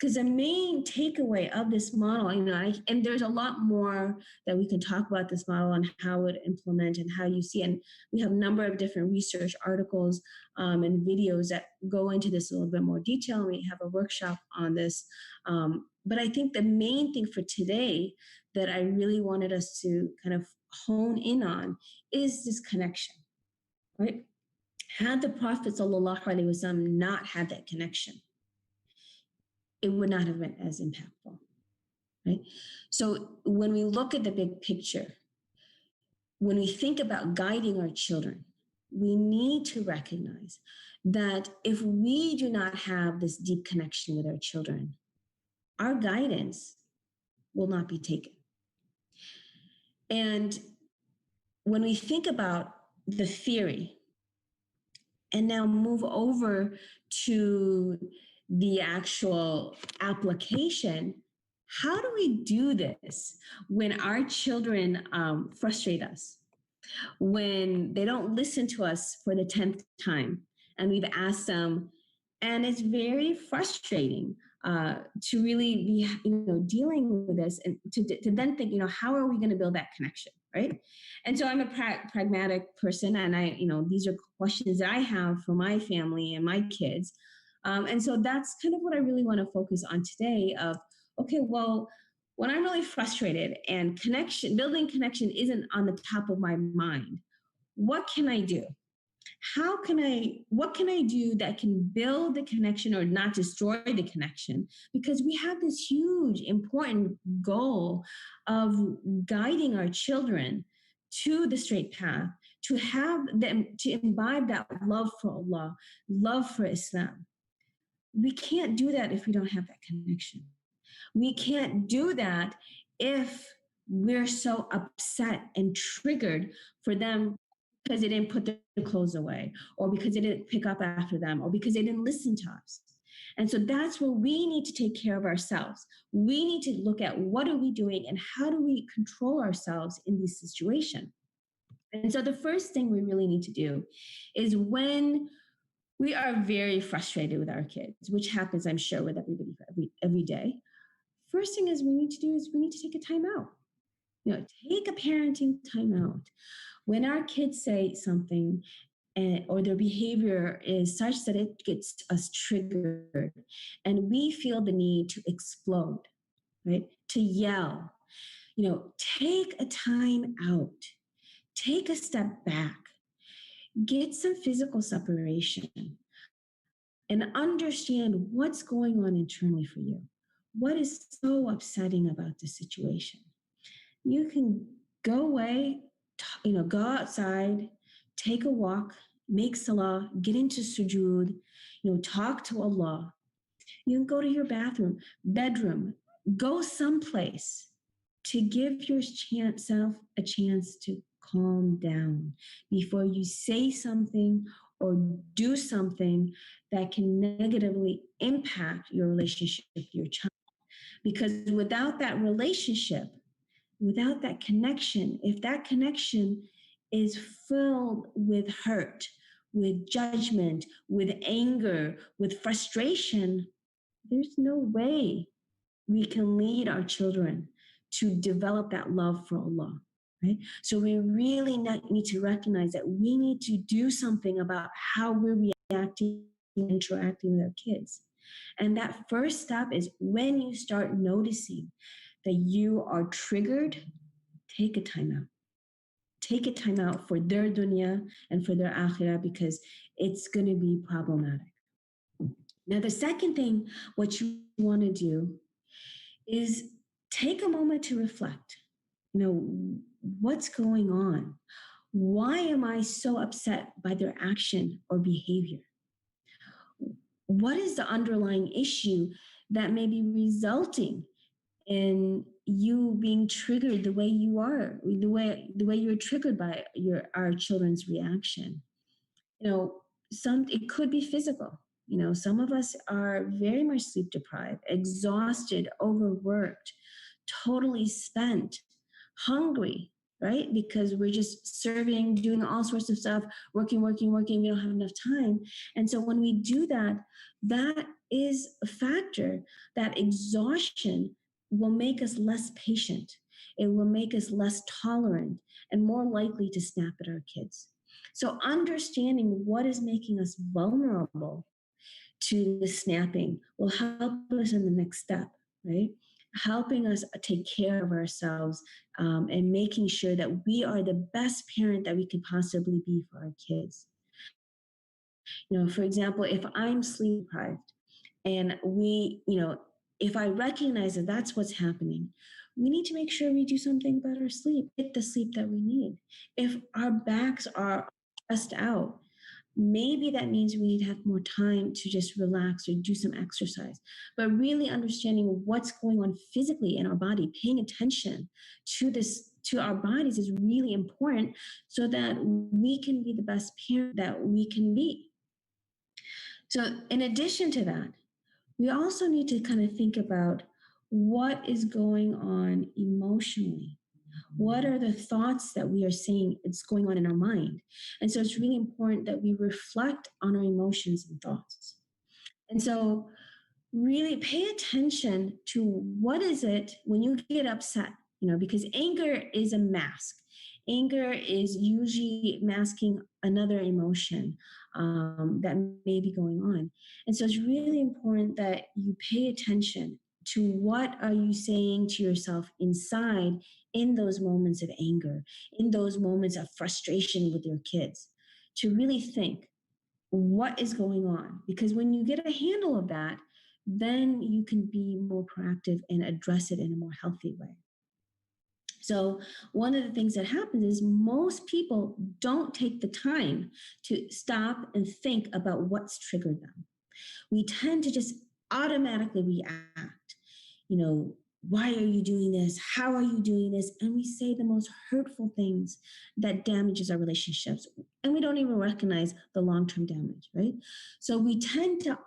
Because the main takeaway of this model, and there's a lot more that we can talk about this model and how it implement and how you see, and we have a number of different research articles and videos that go into this a little bit more detail. We have a workshop on this. But I think the main thing for today that I really wanted us to kind of hone in on is this connection, right? Had the Prophet ﷺ not had that connection, it would not have been as impactful, right? So when we look at the big picture, when we think about guiding our children, we need to recognize that if we do not have this deep connection with our children, our guidance will not be taken. And when we think about the theory and now move over to the actual application, how do we do this when our children frustrate us, when they don't listen to us for the 10th time and we've asked them, and it's very frustrating to really be dealing with this and to then think, how are we going to build that connection, right? And so I'm a pragmatic person, and these are questions that I have for my family and my kids. And so that's kind of what I really want to focus on today of, okay, well, when I'm really frustrated and building connection isn't on the top of my mind, what can I do? what can I do that can build the connection or not destroy the connection? Because we have this huge, important goal of guiding our children to the straight path, to have them to imbibe that love for Allah, love for Islam. We can't do that if we don't have that connection. We can't do that if we're so upset and triggered for them because they didn't put their clothes away, or because they didn't pick up after them, or because they didn't listen to us. And so that's where we need to take care of ourselves. We need to look at what are we doing and how do we control ourselves in this situation. And so the first thing we really need to do is when we are very frustrated with our kids, which happens, I'm sure, with everybody every day. First thing is we need to do is we need to take a time out. Take a parenting time out. When our kids say something or their behavior is such that it gets us triggered and we feel the need to explode, right? To yell, take a time out, take a step back, get some physical separation and understand what's going on internally for you. What is so upsetting about the situation? You can go away, go outside, take a walk, make salah, get into sujood, talk to Allah. You can go to your bedroom, go someplace to give yourself a chance to calm down before you say something or do something that can negatively impact your relationship with your child. Because without that relationship, without that connection, if that connection is filled with hurt, with judgment, with anger, with frustration, there's no way we can lead our children to develop that love for Allah, right? So we really need to recognize that we need to do something about how we're reacting and interacting with our kids. And that first step is when you start noticing that you are triggered, take a time out. Take a time out for their dunya and for their akhirah, because it's going to be problematic. Now, the second thing, what you want to do is take a moment to reflect. What's going on? Why am I so upset by their action or behavior? What is the underlying issue that may be resulting in you being triggered the way you are, the way you're triggered by our children's reaction? It could be physical. Some of us are very much sleep deprived, exhausted, overworked, totally spent, hungry, right? Because we're just serving, doing all sorts of stuff, working. We don't have enough time. And so when we do that, that is a factor. That exhaustion will make us less patient. It will make us less tolerant and more likely to snap at our kids. So understanding what is making us vulnerable to the snapping will help us in the next step, right? Helping us take care of ourselves and making sure that we are the best parent that we could possibly be for our kids. For example, if I'm sleep deprived and if I recognize that that's what's happening, we need to make sure we do something about our sleep, get the sleep that we need. If our backs are stressed out, maybe that means we need to have more time to just relax or do some exercise. But really understanding what's going on physically in our body, paying attention to our bodies is really important so that we can be the best parent that we can be. So in addition to that, we also need to kind of think about what is going on emotionally. What are the thoughts that we are saying it's going on in our mind? And so it's really important that we reflect on our emotions and thoughts. And so really pay attention to what is it when you get upset, because anger is a mask. Anger is usually masking another emotion that may be going on. And so it's really important that you pay attention to what are you saying to yourself inside in those moments of anger, in those moments of frustration with your kids. to really think what is going on. Because when you get a handle of that, then you can be more proactive and address it in a more healthy way. So one of the things that happens is most people don't take the time to stop and think about what's triggered them. We tend to just automatically react. You know, why are you doing this? How are you doing this? And we say the most hurtful things that damages our relationships. And we don't even recognize the long-term damage, right? So we tend to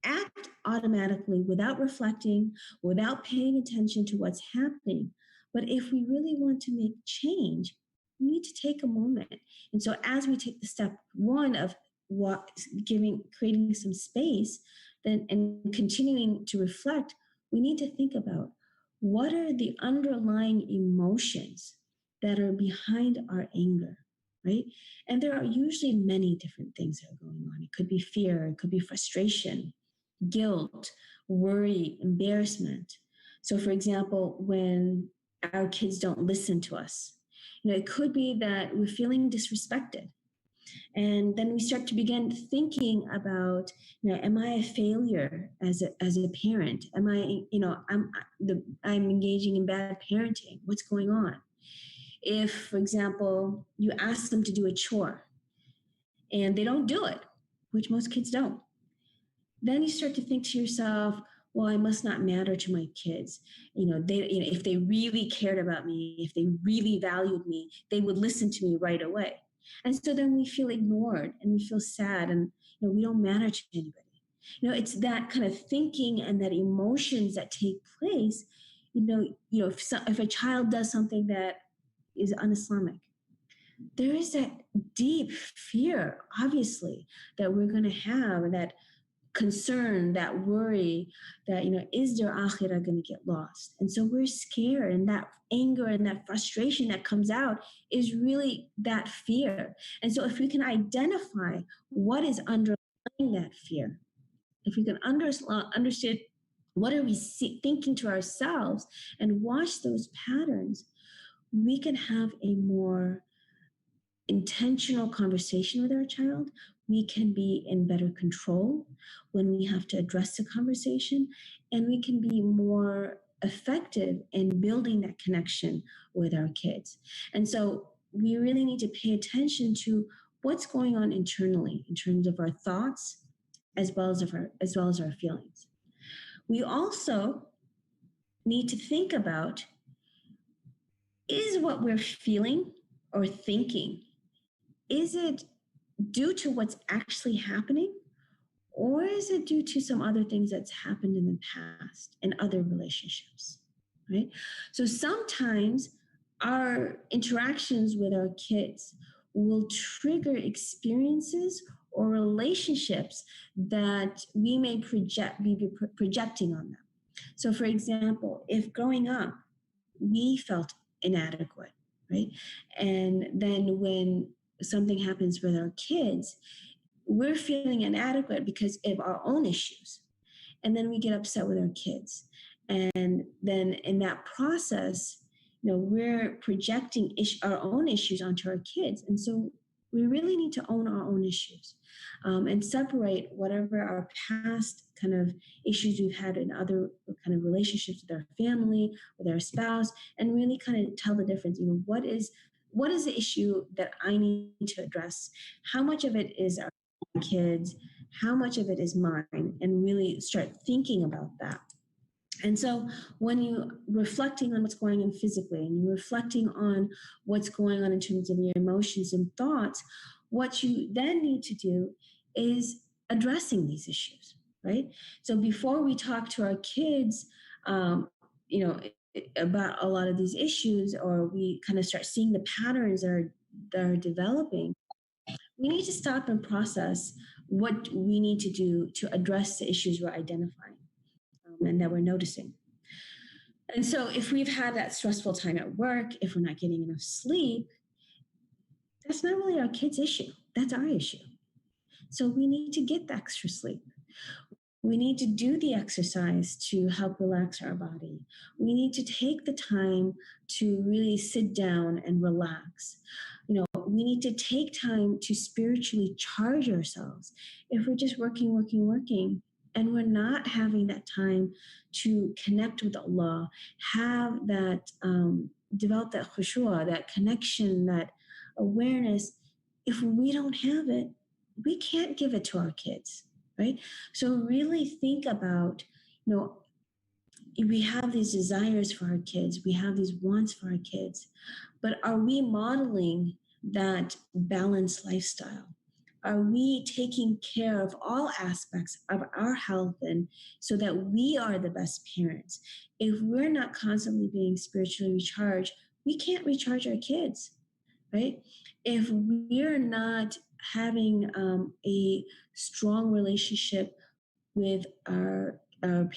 act automatically without reflecting, without paying attention to what's happening. But if we really want to make change, we need to take a moment. And so as we take the step one of creating some space, then and continuing to reflect, we need to think about what are the underlying emotions that are behind our anger, right? And there are usually many different things that are going on. It could be fear, it could be frustration, guilt, worry, embarrassment. So for example, when our kids don't listen to us, it could be that we're feeling disrespected. And then we start to begin thinking about, am I a failure as a parent? Am I, I'm engaging in bad parenting? What's going on? If, for example, you ask them to do a chore and they don't do it, which most kids don't, then you start to think to yourself, well, I must not matter to my kids. If they really cared about me, if they really valued me, they would listen to me right away. And so then we feel ignored and we feel sad and we don't matter to anybody. It's that kind of thinking and that emotions that take place. If a child does something that is un-Islamic, there is that deep fear, obviously, that we're going to have, that concern, that worry, that, is their akhirah going to get lost? And so we're scared, and that anger and that frustration that comes out is really that fear. And so if we can identify what is underlying that fear, if we can understand what are we thinking to ourselves and watch those patterns, we can have a more intentional conversation with our child. We can be in better control when we have to address the conversation, and we can be more effective in building that connection with our kids. And so we really need to pay attention to what's going on internally in terms of our thoughts as well as our feelings. We also need to think about, is what we're feeling or thinking, is it due to what's actually happening, or is it due to some other things that's happened in the past in other relationships, right? So sometimes our interactions with our kids will trigger experiences or relationships that we may be projecting on them. So for example, if growing up, we felt inadequate, right? And then when something happens with our kids, we're feeling inadequate because of our own issues. And then we get upset with our kids. And then in that process, we're projecting our own issues onto our kids. And so we really need to own our own issues and separate whatever our past kind of issues we've had in other kind of relationships with our family, with our spouse, and really kind of tell the difference. What is the issue that I need to address? How much of it is our kids? How much of it is mine? And really start thinking about that. And so when you're reflecting on what's going on physically and you're reflecting on what's going on in terms of your emotions and thoughts, what you then need to do is addressing these issues, right? So before we talk to our kids, about a lot of these issues, or we kind of start seeing the patterns that are developing, we need to stop and process what we need to do to address the issues we're identifying and that we're noticing. And so if we've had that stressful time at work, if we're not getting enough sleep, that's not really our kids' issue. That's our issue. So we need to get the extra sleep. We need to do the exercise to help relax our body. We need to take the time to really sit down and relax. we need to take time to spiritually charge ourselves. If we're just working, and we're not having that time to connect with Allah, have that, develop that khushua, that connection, that awareness, if we don't have it, we can't give it to our kids, right? So really think about, we have these desires for our kids, we have these wants for our kids, but are we modeling that balanced lifestyle? Are we taking care of all aspects of our health and so that we are the best parents? If we're not constantly being spiritually recharged, we can't recharge our kids, right? If we're not having a strong relationship with our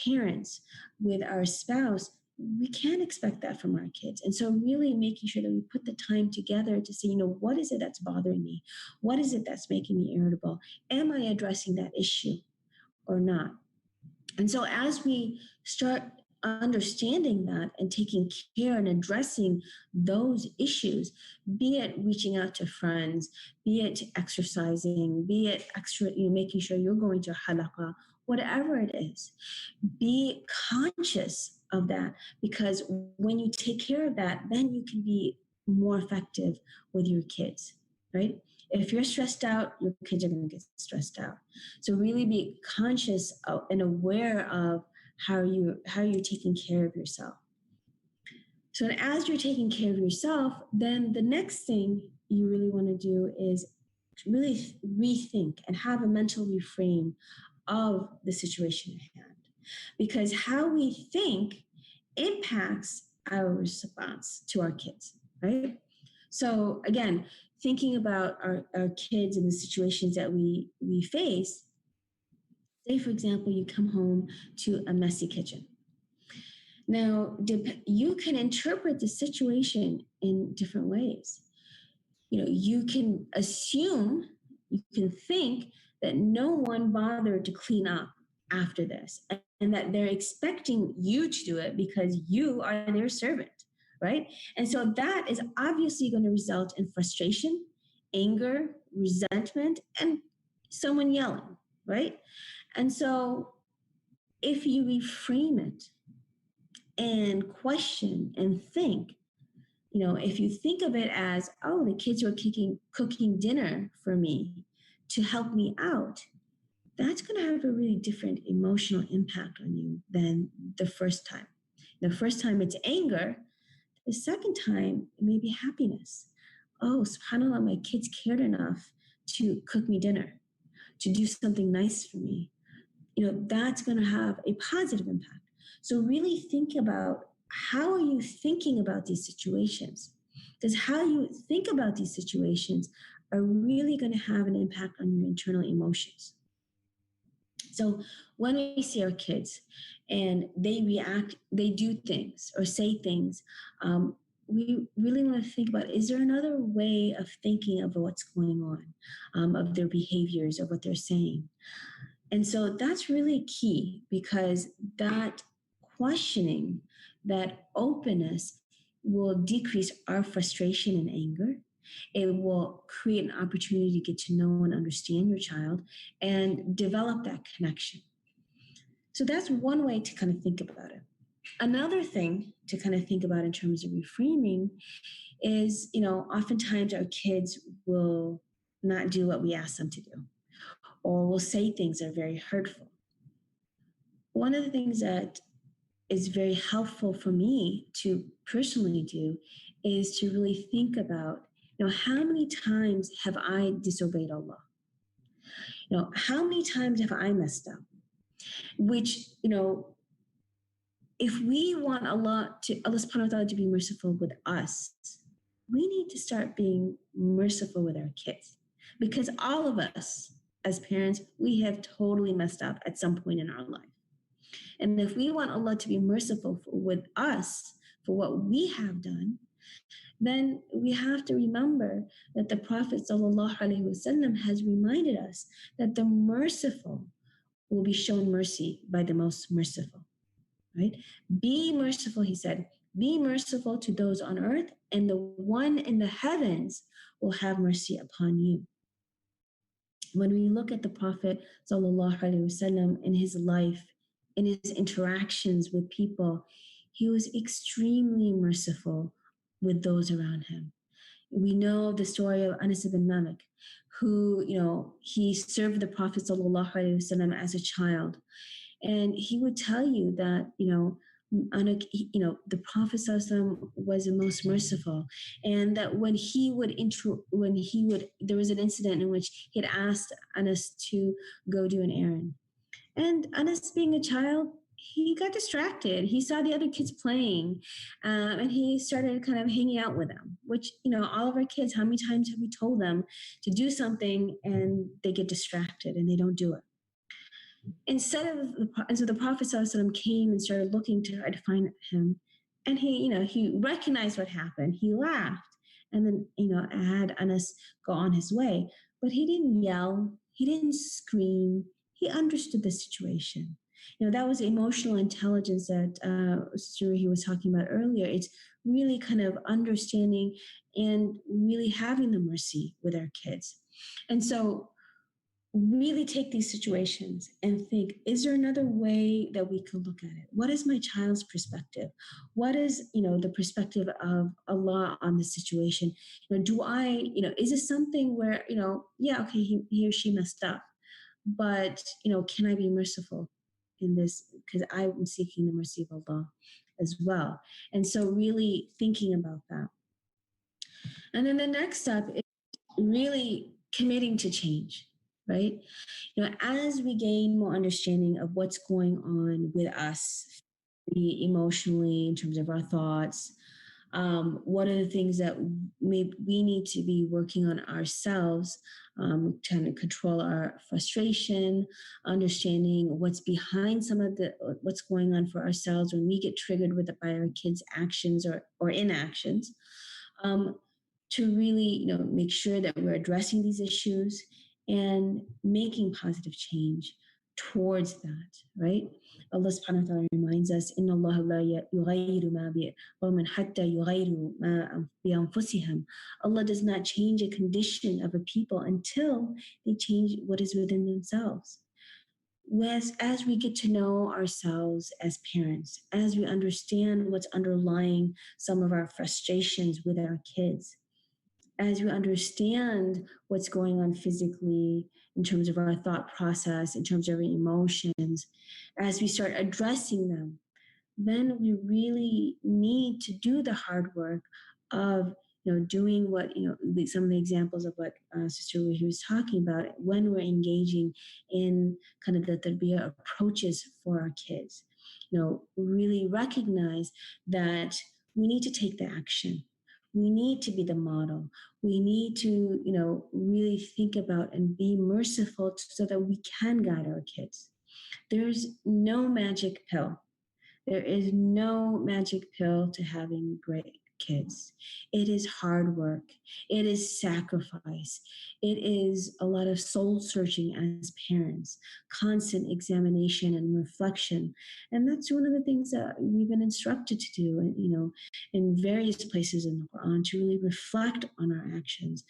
parents, with our spouse, we can't expect that from our kids. And so really making sure that we put the time together to say, what is it that's bothering me? What is it that's making me irritable? Am I addressing that issue or not? And so as we start understanding that and taking care and addressing those issues, be it reaching out to friends, be it exercising, be it extra, making sure you're going to halaqah, whatever it is, be conscious of that, because when you take care of that, then you can be more effective with your kids, right? If you're stressed out, your kids are going to get stressed out. So really be conscious of and aware of how you're taking care of yourself. So as you're taking care of yourself, then the next thing you really want to do is really rethink and have a mental reframe of the situation at hand. Because how we think impacts our response to our kids, right? So again, thinking about our kids and the situations that we face, say, for example, you come home to a messy kitchen. Now, you can interpret the situation in different ways. You can assume, you can think that no one bothered to clean up after this and that they're expecting you to do it because you are their servant, right? And so that is obviously going to result in frustration, anger, resentment, and someone yelling, right? And so if you reframe it and question and think, if you think of it as, oh, the kids were cooking dinner for me to help me out, that's going to have a really different emotional impact on you than the first time. The first time it's anger. The second time, it may be happiness. Oh, subhanAllah, my kids cared enough to cook me dinner, to do something nice for me. That's going to have a positive impact. So really think about, how are you thinking about these situations? Because how you think about these situations are really going to have an impact on your internal emotions. So when we see our kids and they react, they do things or say things, we really want to think about, is there another way of thinking of what's going on, of their behaviors, of what they're saying? And so that's really key, because that questioning, that openness will decrease our frustration and anger. It will create an opportunity to get to know and understand your child and develop that connection. So that's one way to kind of think about it. Another thing to kind of think about in terms of reframing is, oftentimes our kids will not do what we ask them to do, or will say things that are very hurtful. One of the things that is very helpful for me to personally do is to really think about, how many times have I disobeyed Allah? How many times have I messed up? Which, if we want Allah subhanahu wa ta'ala to be merciful with us, we need to start being merciful with our kids. Because all of us as parents, we have totally messed up at some point in our life. And if we want Allah to be merciful with us for what we have done, then we have to remember that the Prophet ﷺ has reminded us that the merciful will be shown mercy by the most merciful, right? Be merciful, he said, Be merciful to those on earth, and the one in the heavens will have mercy upon you. When we look at the Prophet sallallahu alaihi wasallam in his life, in his interactions with people, he was extremely merciful with those around him. We know the story of Anas ibn Malik, who, he served the Prophet sallallahu alaihi wasallam as a child, and he would tell you that, the Prophet ﷺ was the most merciful, and that there was an incident in which he had asked Anas to go do an errand, and Anas, being a child, he got distracted. He saw the other kids playing, and he started kind of hanging out with them. Which, all of our kids, how many times have we told them to do something and they get distracted and they don't do it? And so the Prophet ﷺ came and started looking to try to find him, and he recognized what happened. He laughed, and then had Anas go on his way, but he didn't yell, he didn't scream. He understood the situation. That was emotional intelligence that Sister Ruhi was talking about earlier. It's really kind of understanding and really having the mercy with our kids. And so really take these situations and think, is there another way that we could look at it? What is my child's perspective? What is, the perspective of Allah on the situation? Is it something where, okay, he or she messed up, but, can I be merciful in this? Because I'm seeking the mercy of Allah as well. And so really thinking about that. And then the next step is really committing to change. Right? As we gain more understanding of what's going on with us emotionally in terms of our thoughts, what are the things that we need to be working on ourselves, trying to control our frustration, understanding what's behind what's going on for ourselves when we get triggered by our kids' actions or inactions, to really, make sure that we're addressing these issues and making positive change towards that, right? Allah subhanahu wa ta'ala reminds us, Inna Allah la yughayyiru ma biqawmin hatta yughayyiru ma bi anfusihim. Allah does not change a condition of a people until they change what is within themselves. As we get to know ourselves as parents, as we understand what's underlying some of our frustrations with our kids, as we understand what's going on physically in terms of our thought process, in terms of our emotions, as we start addressing them, then we really need to do the hard work of doing what, some of the examples of what Sister Ruhi was talking about when we're engaging in kind of the tarbiyah approaches for our kids. Really recognize that we need to take the action. We need to be the model. We need to, really think about and be merciful so that we can guide our kids. There's no magic pill. There is no magic pill to having great kids. It is hard work. It is sacrifice. It is a lot of soul searching as parents, constant examination and reflection. And that's one of the things that we've been instructed to do, in various places in the Quran, to really reflect on our actions,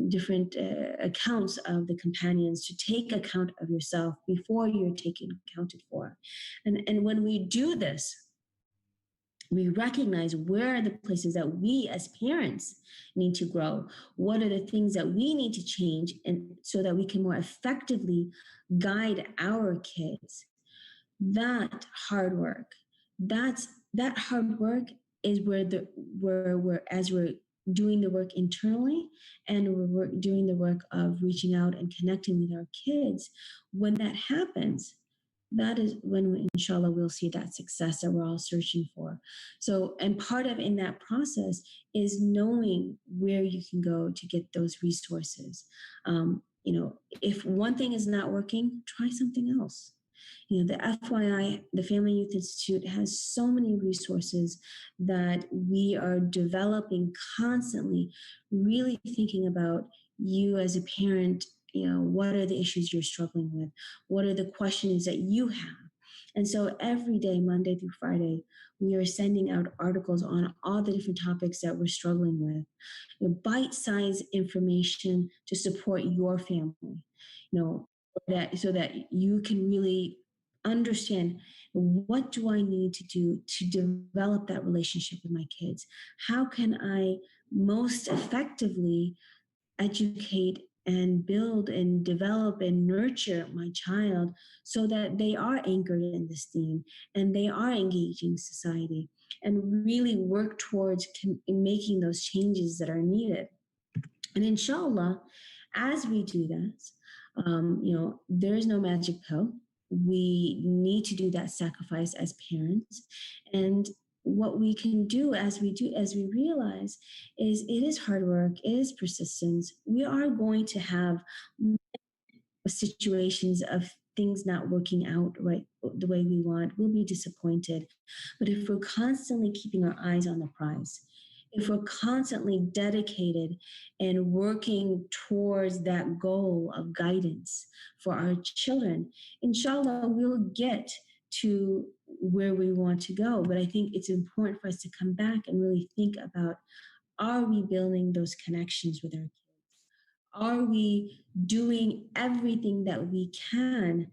different accounts of the companions, to take account of yourself before you're taken accounted for. And when we do this, we recognize where are the places that we as parents need to grow. What are the things that we need to change, and so that we can more effectively guide our kids. That hard work, that hard work is where as we're doing the work internally and we're doing the work of reaching out and connecting with our kids. When that happens, that is when, inshallah, we'll see that success that we're all searching for. So, and part of in that process is knowing where you can go to get those resources. If one thing is not working, try something else. The FYI, the Family Youth Institute, has so many resources that we are developing constantly, really thinking about you as a parent. What are the issues you're struggling with? What are the questions that you have? And so every day, Monday through Friday, we are sending out articles on all the different topics that we're struggling with. Bite-sized information to support your family, that so that you can really understand, what do I need to do to develop that relationship with my kids? How can I most effectively educate and build and develop and nurture my child so that they are anchored in this theme and they are engaging society, and really work towards making those changes that are needed. And inshallah, as we do that, there is no magic pill. We need to do that sacrifice as parents. And what we can do, as we realize, is it is hard work, it is persistence. We are going to have situations of things not working out right the way we want. We'll be disappointed. But if we're constantly keeping our eyes on the prize, if we're constantly dedicated and working towards that goal of guidance for our children, inshallah, we'll get to where we want to go. But I think it's important for us to come back and really think about, are we building those connections with our kids? Are we doing everything that we can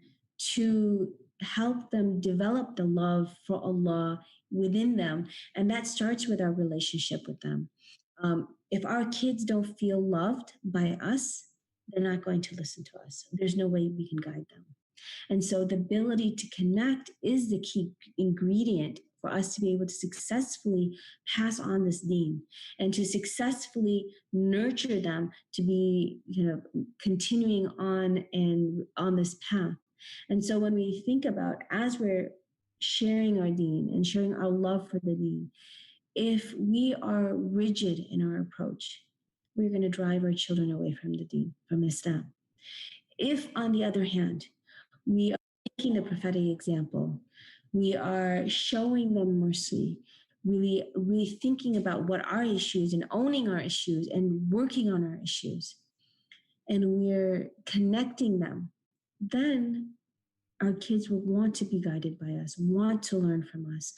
to help them develop the love for Allah within them? And that starts with our relationship with them. If our kids don't feel loved by us, they're not going to listen to us. There's no way we can guide them. And so the ability to connect is the key ingredient for us to be able to successfully pass on this deen and to successfully nurture them to be, continuing on and on this path. And so when we think about, as we're sharing our deen and sharing our love for the deen, if we are rigid in our approach, we're going to drive our children away from the deen, from Islam. If, on the other hand, we are taking the prophetic example, we are showing them mercy, really thinking about what our issues and owning our issues and working on our issues, and we're connecting them, then our kids will want to be guided by us, want to learn from us,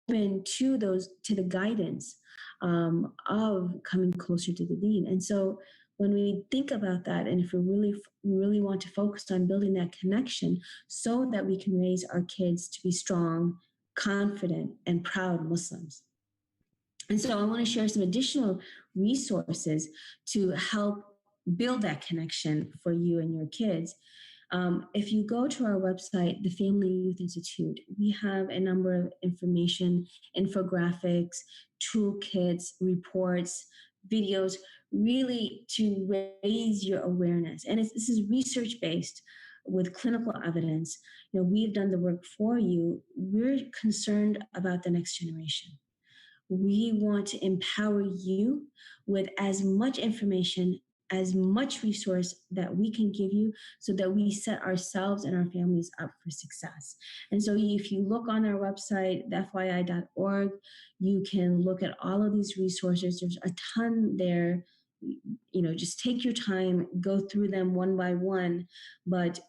open to the guidance of coming closer to the deen. And so when we think about that, and if we really want to focus on building that connection so that we can raise our kids to be strong, confident, and proud Muslims. And so I want to share some additional resources to help build that connection for you and your kids. If you go to our website, the Family Youth Institute, we have a number of information, infographics, toolkits, reports, videos, really to raise your awareness. And this is research-based with clinical evidence. We've done the work for you. We're concerned about the next generation. We want to empower you with as much information, as much resource that we can give you so that we set ourselves and our families up for success. And so if you look on our website, thefyi.org, you can look at all of these resources. There's a ton there. Just take your time, go through them one by one, but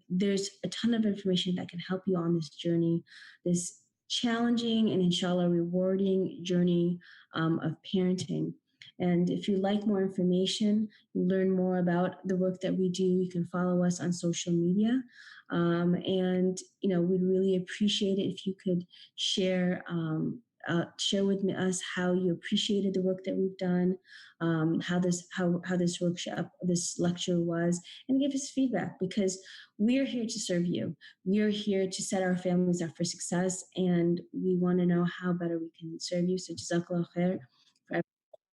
there's a ton of information that can help you on this journey, this challenging and inshallah rewarding journey of parenting. And if you'd like more information, learn more about the work that we do, you can follow us on social media. And we'd really appreciate it if you could share with us how you appreciated the work that we've done, how this workshop, this lecture was, and give us feedback, because we're here to serve you. We're here to set our families up for success, and we want to know how better we can serve you. So Jazakallah khair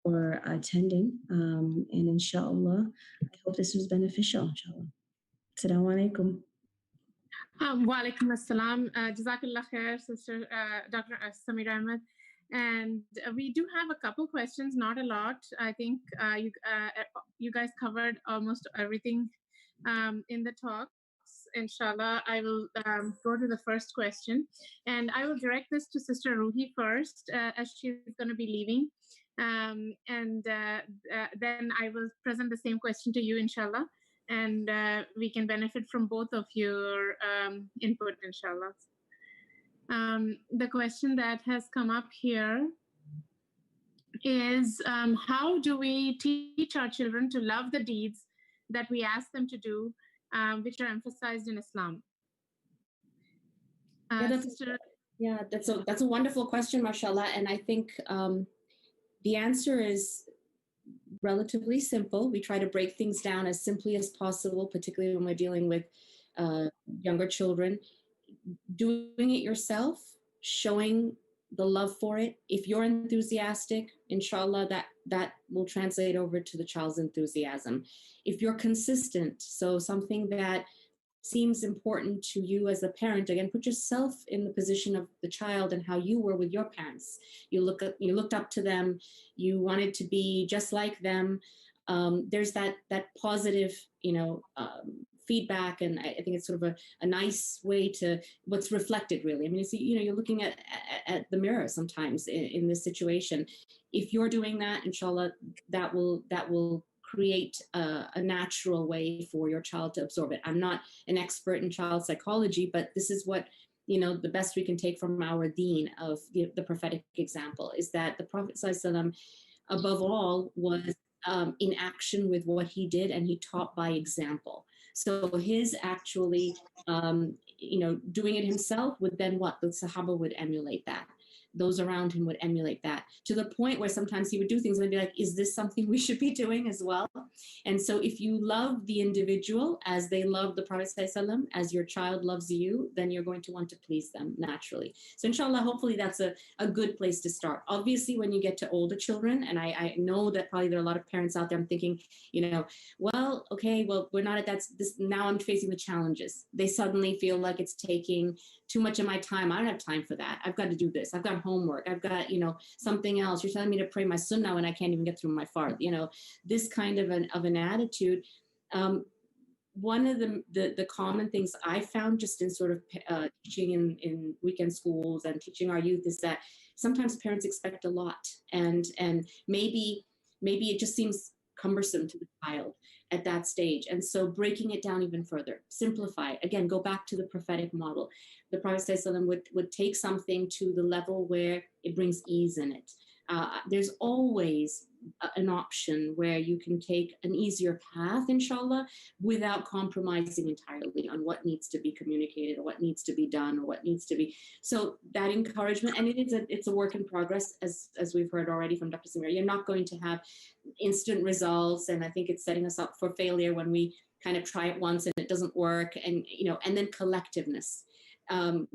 for attending, and inshallah, I hope this was beneficial, inshallah. Assalamu alaikum. Wa alaikum assalam. Jazakallah khair, Sister Dr. Samira Ahmed. And we do have a couple questions, not a lot. I think you guys covered almost everything in the talks. Inshallah, I will go to the first question. And I will direct this to Sister Ruhi first, as she's going to be leaving. And then I will present the same question to you, inshallah. And we can benefit from both of your input, inshallah. The question that has come up here is how do we teach our children to love the deeds that we ask them to do, which are emphasized in Islam? That's a wonderful question, mashallah. And I think the answer is relatively simple. We try to break things down as simply as possible, particularly when we're dealing with younger children. Doing it yourself, showing the love for it. If you're enthusiastic, inshallah, that will translate over to the child's enthusiasm. If you're consistent, so something that seems important to you as a parent, again, put yourself in the position of the child and how you were with your parents. You looked up to them, you wanted to be just like them. There's that positive, feedback, and I think it's sort of a nice way to what's reflected, really. I mean, it's, you're looking at the mirror sometimes in this situation. If you're doing that, inshallah, that will create a natural way for your child to absorb it. I'm not an expert in child psychology, but this is what, the best we can take from our deen of the prophetic example is that the Prophet ﷺ, above all, was in action with what he did, and he taught by example. So his actually, doing it himself would then what? The Sahaba would emulate that. Those around him would emulate that, to the point where sometimes he would do things and they'd be like, is this something we should be doing as well? And so if you love the individual as they love the Prophet ﷺ, as your child loves you, then you're going to want to please them naturally. So inshallah, hopefully that's a good place to start. Obviously, when you get to older children, and I know that probably there are a lot of parents out there, I'm thinking, well, okay, well, we're not at this, now I'm facing the challenges. They suddenly feel like it's taking too much of my time. I don't have time for that. I've got to do this. I've got homework. I've got, something else. You're telling me to pray my sunnah when I can't even get through my fard. This kind of an attitude. One of the common things I found just in sort of teaching in weekend schools and teaching our youth is that sometimes parents expect a lot, and maybe it just seems cumbersome to the child at that stage. And so breaking it down even further, simplify, again, go back to the prophetic model. The Prophet ﷺ would take something to the level where it brings ease in it. There's always an option where you can take an easier path, inshallah, without compromising entirely on what needs to be communicated or what needs to be done or what needs to be. So that encouragement, and it's a work in progress, as we've heard already from Dr. Samira. You're not going to have instant results, and I think it's setting us up for failure when we kind of try it once and it doesn't work, and and then collectiveness.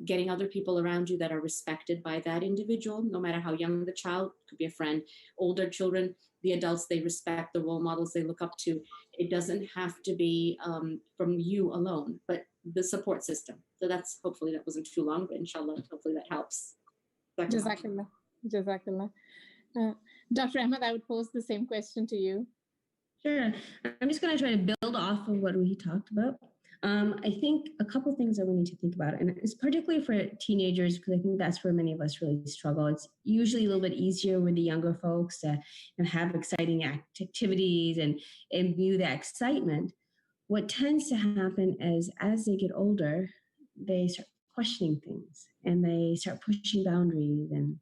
Getting other people around you that are respected by that individual, no matter how young the child, could be a friend, older children, the adults they respect, the role models they look up to. It doesn't have to be from you alone, but the support system. So that's, hopefully that wasn't too long, but inshallah, hopefully that helps. Jazakallah. Jazakallah. Dr. Ahmed, I would pose the same question to you. Sure. I'm just going to try to build off of what we talked about. I think a couple of things that we need to think about, and it's particularly for teenagers, because I think that's where many of us really struggle. It's usually a little bit easier with the younger folks to have exciting activities and view that excitement. What tends to happen is as they get older, they start questioning things and they start pushing boundaries, and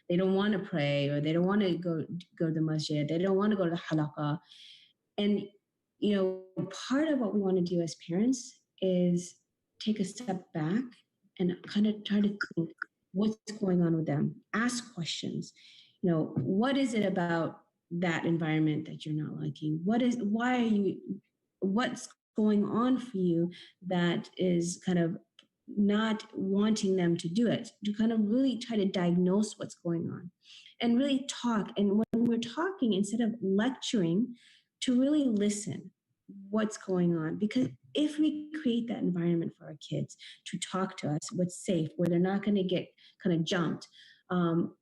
they don't want to pray, or they don't want to go to the masjid, they don't want to go to the halaqah. And part of what we want to do as parents is take a step back and kind of try to think what's going on with them. Ask questions. What is it about that environment that you're not liking? What's going on for you that is kind of not wanting them to do it? To kind of really try to diagnose what's going on and really talk. And when we're talking, instead of lecturing, to really listen what's going on. Because if we create that environment for our kids to talk to us, what's safe, where they're not going to get kind of jumped,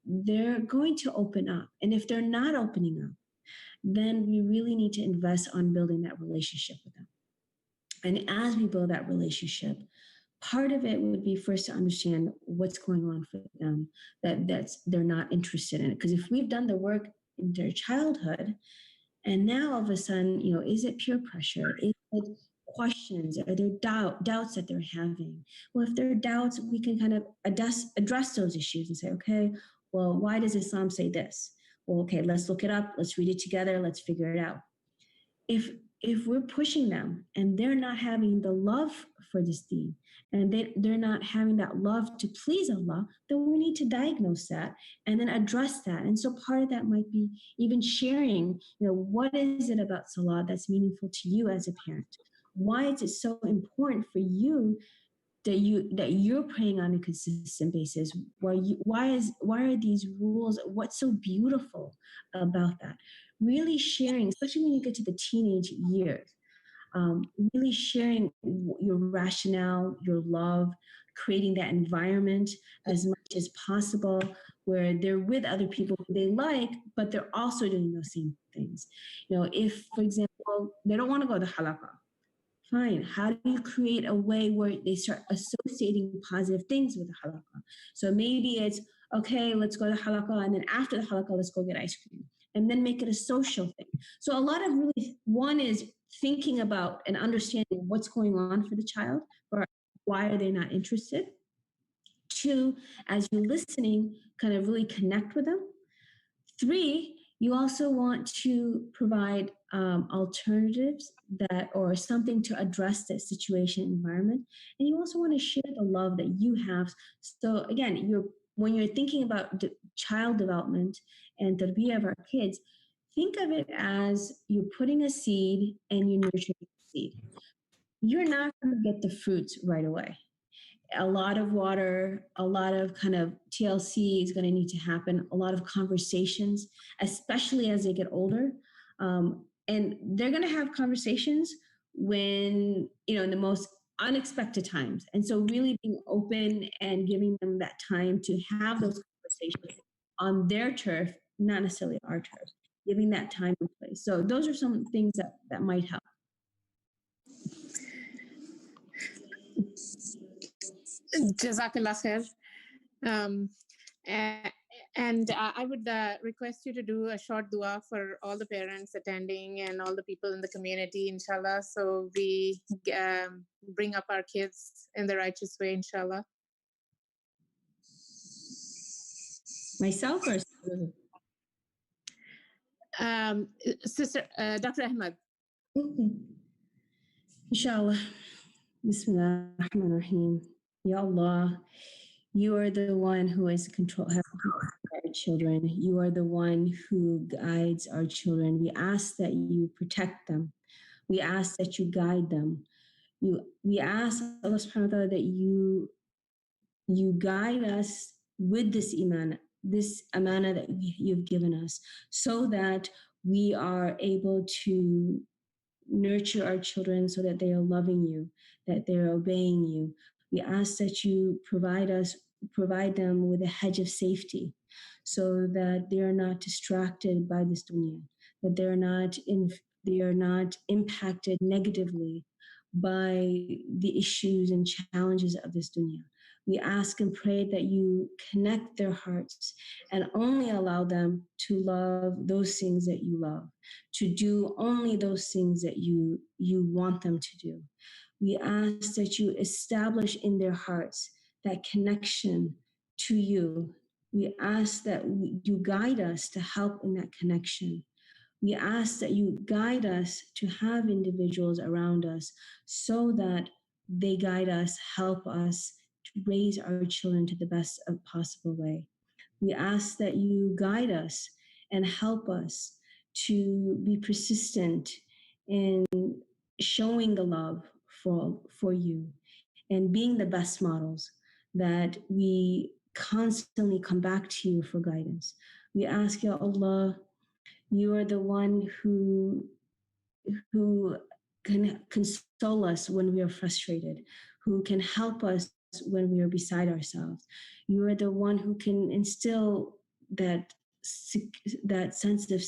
they're going to open up. And if they're not opening up, then we really need to invest on building that relationship with them. And as we build that relationship, part of it would be first to understand what's going on for them, that they're not interested in it. Because if we've done the work in their childhood, and now all of a sudden, is it peer pressure? Is it questions? Are there doubts that they're having? Well, if there are doubts, we can kind of address those issues and say, okay, well, why does Islam say this? Well, okay, let's look it up. Let's read it together. Let's figure it out. If we're pushing them and they're not having the love for this deen, and they're not having that love to please Allah, then we need to diagnose that and then address that. And so part of that might be even sharing, what is it about salah that's meaningful to you as a parent? Why is it so important for you that you're praying on a consistent basis? Why are these rules? What's so beautiful about that? Really sharing, especially when you get to the teenage years, really sharing your rationale, your love, creating that environment as much as possible where they're with other people who they like, but they're also doing those same things. If, for example, they don't want to go to halaqah, fine. How do you create a way where they start associating positive things with the halaqah? So maybe it's, okay, let's go to halaqah, and then after the halaqah, let's go get ice cream. And then make it a social thing. So a lot of one is thinking about and understanding what's going on for the child, or why are they not interested? Two, as you're listening, kind of really connect with them. Three, you also want to provide alternatives or something to address the situation environment. And you also want to share the love that you have. So again, when you're thinking about child development and the tarbiyah of our kids, think of it as you're putting a seed and you're nurturing the seed. You're not going to get the fruits right away. A lot of water, a lot of kind of TLC is going to need to happen, a lot of conversations, especially as they get older. And they're going to have conversations when, in the most unexpected times. And so really being open and giving them that time to have those conversations on their turf, not necessarily our turf, giving that time and place. So those are some things that might help. Jazakallah khair. And I would request you to do a short dua for all the parents attending and all the people in the community, inshallah. So we bring up our kids in the righteous way, inshallah. Myself or Sister Dr. Ahmed. Okay. Inshallah. Bismillah ar-Rahman ar-Rahim. Ya Allah, you are the one who is control our children. You are the one who guides our children. We ask that you protect them. We ask that you guide them. We ask Allah subhanahu wa ta'ala that you guide us with this amana that you've given us, so that we are able to nurture our children so that they are loving you, that they're obeying you. We ask that you provide them with a hedge of safety so that they are not distracted by this dunya, that they are not impacted negatively by the issues and challenges of this dunya. We ask and pray that you connect their hearts and only allow them to love those things that you love, to do only those things that you want them to do. We ask that you establish in their hearts that connection to you. We ask that you guide us to help in that connection. We ask that you guide us to have individuals around us so that they guide us, help us to raise our children to the best possible way. We ask that you guide us and help us to be persistent in showing the love for you and being the best models, that we constantly come back to you for guidance. We ask, Ya Allah, you are the one who can console us when we are frustrated, who can help us when we are beside ourselves. You are the one who can instill that sense of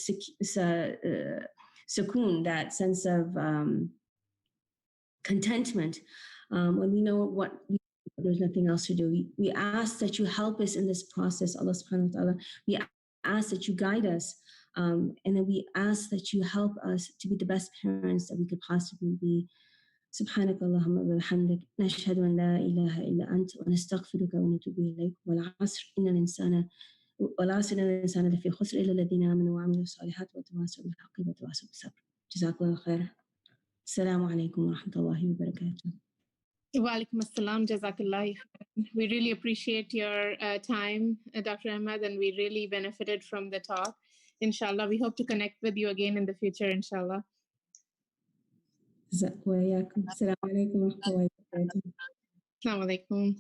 sukoon, that sense of contentment when we know there's nothing else to do. We ask that you help us in this process, Allah subhanahu wa ta'ala. We ask that you guide us. And then we ask that you help us to be the best parents that we could possibly be. سبحانك اللهم وبحمدك نشهد أن لا إله إلا أنت ونستغفرك ونتوب إليك والعصر إن الإنسان لفي خسر إلا الذين آمنوا وعملوا الصالحات وتواصوا بالحق وتواصوا بالصبر. جزاك الله خير. السلام عليكم ورحمة الله وبركاته. Wa alaikum assalam, jazakallah. We really appreciate your time, Dr. Ahmad, and we really benefited from the talk. Inshallah, we hope to connect with you again in the future, inshallah. وإياكم. السلام عليكم ورحمة الله وبركاته. Assalamu alaikum.